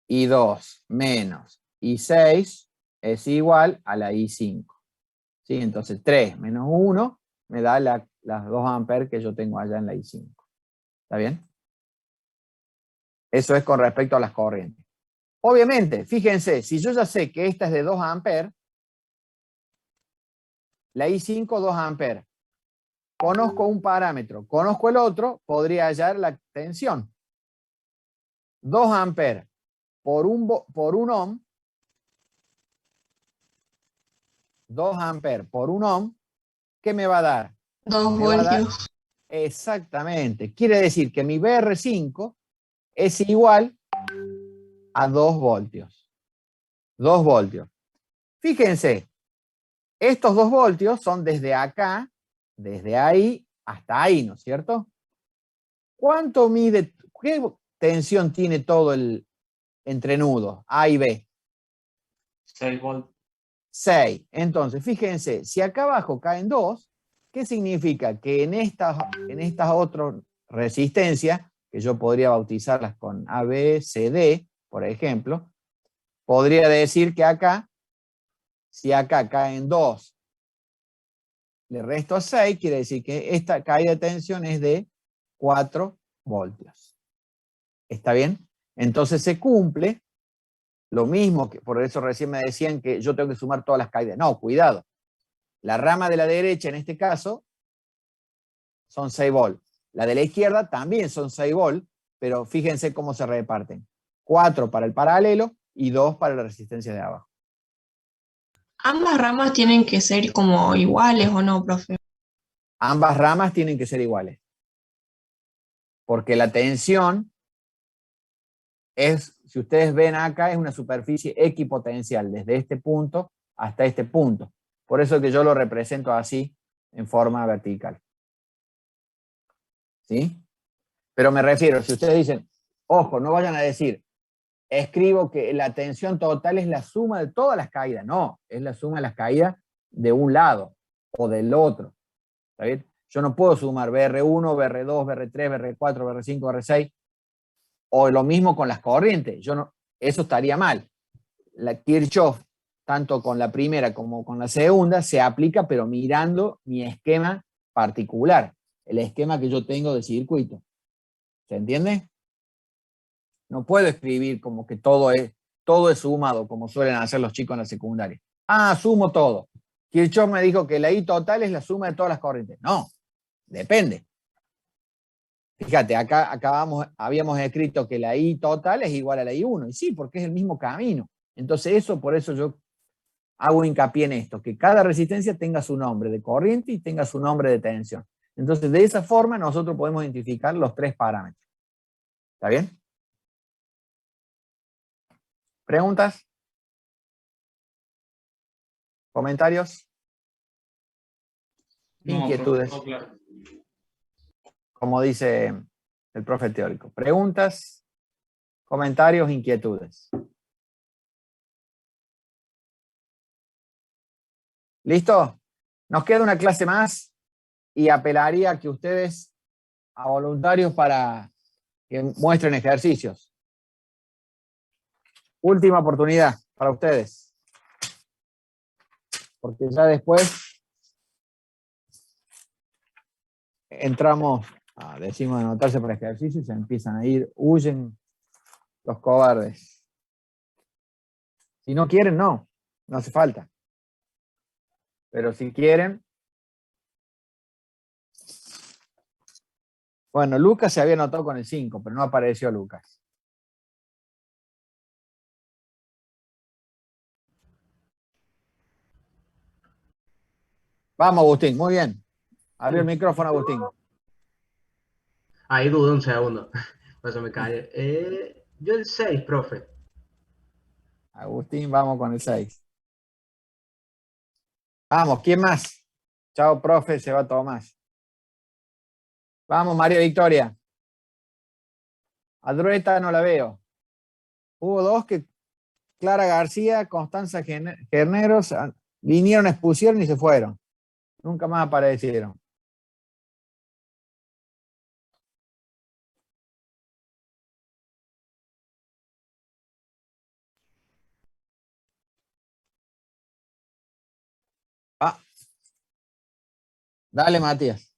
I2 menos I6 es igual a la I5. ¿Sí? Entonces 3 menos 1 me da las 2 amperes que yo tengo allá en la I5. ¿Está bien? Eso es con respecto a las corrientes. Obviamente, fíjense, si yo ya sé que esta es de 2 amperes, la I5 2 amperes. Conozco un parámetro, conozco el otro, podría hallar la tensión. 2 amperes por un ohm, 2 amperes por un ohm, ¿qué me va a dar? 2 voltios. Exactamente. Quiere decir que mi BR5 es igual a 2 voltios. 2 voltios. Fíjense, estos 2 voltios son desde acá, desde ahí hasta ahí, ¿no es cierto? ¿Cuánto mide, qué tensión tiene todo el entrenudo A y B? 6 voltios. 6. Entonces, fíjense, si acá abajo caen 2, ¿qué significa? Que en estas otras resistencias, que yo podría bautizarlas con A, B, C, D, por ejemplo, podría decir que acá, si acá caen 2, le resto 6, quiere decir que esta caída de tensión es de 4 voltios. ¿Está bien? Entonces se cumple lo mismo, que por eso recién me decían que yo tengo que sumar todas las caídas. No, cuidado. La rama de la derecha, en este caso, son 6 volts. La de la izquierda también son 6 volts, pero fíjense cómo se reparten. 4 para el paralelo y 2 para la resistencia de abajo. ¿Ambas ramas tienen que ser como iguales o no, profe? Ambas ramas tienen que ser iguales. Porque la tensión es, si ustedes ven acá, es una superficie equipotencial, desde este punto hasta este punto. Por eso que yo lo represento así, en forma vertical. ¿Sí? Pero me refiero, si ustedes dicen, ojo, no vayan a decir, escribo que la tensión total es la suma de todas las caídas. No, es la suma de las caídas de un lado o del otro. ¿Está bien? Yo no puedo sumar BR1, BR2, BR3, BR4, BR5, BR6, o lo mismo con las corrientes. Eso estaría mal. La Kirchhoff, tanto con la primera como con la segunda, se aplica, pero mirando mi esquema particular, el esquema que yo tengo de circuito. ¿Se entiende? No puedo escribir como que todo es sumado, como suelen hacer los chicos en la secundaria. Ah, sumo todo. Kirchhoff me dijo que la I total es la suma de todas las corrientes. No, depende. Fíjate, acá habíamos escrito que la I total es igual a la I1. Y sí, porque es el mismo camino. Entonces por eso yo hago hincapié en esto, que cada resistencia tenga su nombre de corriente y tenga su nombre de tensión. Entonces, de esa forma nosotros podemos identificar los 3 parámetros. ¿Está bien? ¿Preguntas? ¿Comentarios? No, ¿Inquietudes? todo claro. Como dice el profe teórico. ¿Preguntas? ¿Comentarios? ¿Inquietudes? ¿Listo? Nos queda una clase más y apelaría a que ustedes, a voluntarios, para que muestren ejercicios. Última oportunidad para ustedes. Porque ya después entramos, decimos anotarse para ejercicios, se empiezan a ir, huyen los cobardes. Si no quieren, no hace falta. Pero si quieren. Bueno, Lucas se había anotado con el 5, pero no apareció Lucas. Vamos, Agustín, muy bien. Abre el micrófono, Agustín. Ahí dudé un segundo. Por eso me callé. Yo el 6, profe. Agustín, vamos con el 6. Vamos, ¿quién más? Chao, profe, se va Tomás. Vamos, María Victoria. Adrueta no la veo. Hubo 2 que Clara García, Constanza Gerneros vinieron, expusieron y se fueron. Nunca más aparecieron. Dale, Matías.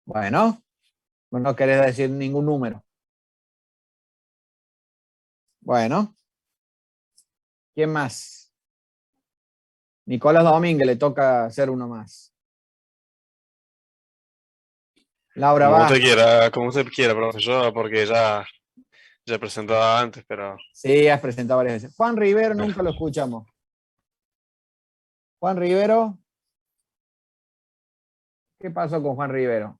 Bueno, no querés decir ningún número. Bueno. ¿Quién más? Nicolás Domínguez, le toca hacer uno más. Laura va. Como usted quiera, profesor, porque ya he presentado antes, pero... Sí, has presentado varias veces. Juan Rivero, nunca lo escuchamos. Juan Rivero. ¿Qué pasó con Juan Rivero?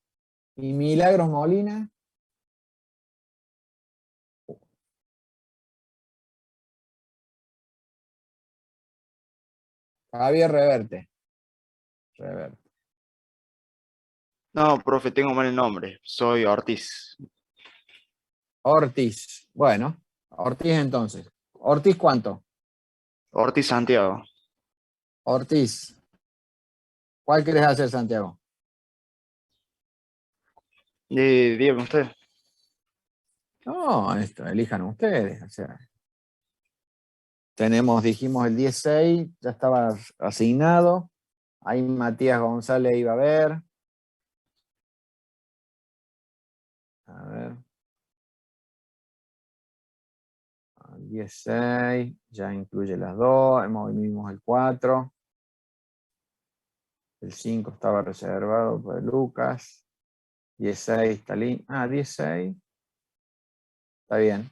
¿Y Milagros Molina? Javier Reverte. No, profe, tengo mal el nombre. Soy Ortiz. Ortiz. Bueno, Ortiz entonces. ¿Ortiz cuánto? Ortiz Santiago. Ortiz. ¿Cuál querés hacer, Santiago? Dígame usted. No, esto, elijan ustedes. O sea, dijimos el 16, ya estaba asignado. Ahí Matías González iba a ver. A ver. El 16, ya incluye las dos. Vimos el 4. El 5 estaba reservado para Lucas. 16 está lindo. 16. Está bien.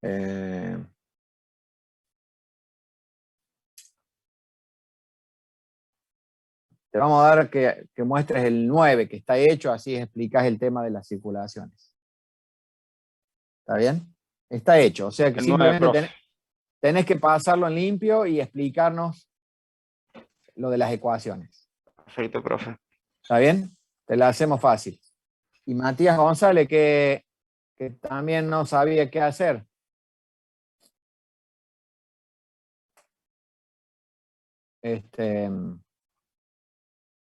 Te vamos a dar que muestres el 9 que está hecho, así explicas el tema de las circulaciones. ¿Está bien? Está hecho, o sea que El 9, simplemente tenés que pasarlo en limpio y explicarnos lo de las ecuaciones. Perfecto, profe. ¿Está bien? Te la hacemos fácil. Y Matías González, que también no sabía qué hacer.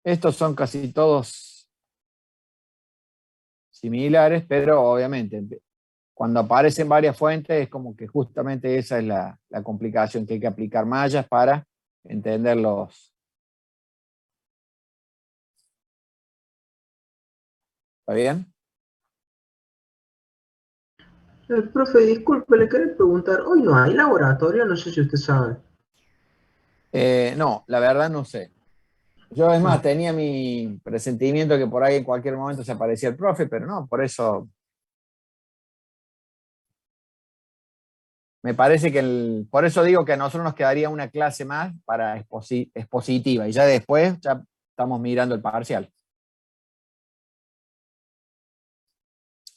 Estos son casi todos similares, pero obviamente cuando aparecen varias fuentes es como que justamente esa es la complicación, que hay que aplicar mallas para entenderlos. ¿Está bien? Profe, disculpe, le quería preguntar, hoy no hay laboratorio, no sé si usted sabe. No, la verdad no sé. Yo es más, tenía mi presentimiento que por ahí en cualquier momento se aparecía el profe, pero no, por eso me parece que por eso digo que a nosotros nos quedaría una clase más para expositiva y ya después ya estamos mirando el parcial.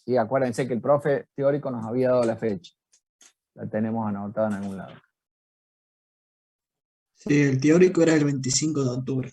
Y acuérdense que el profe teórico nos había dado la fecha. La tenemos anotada en algún lado. Sí, el teórico era el 25 de octubre.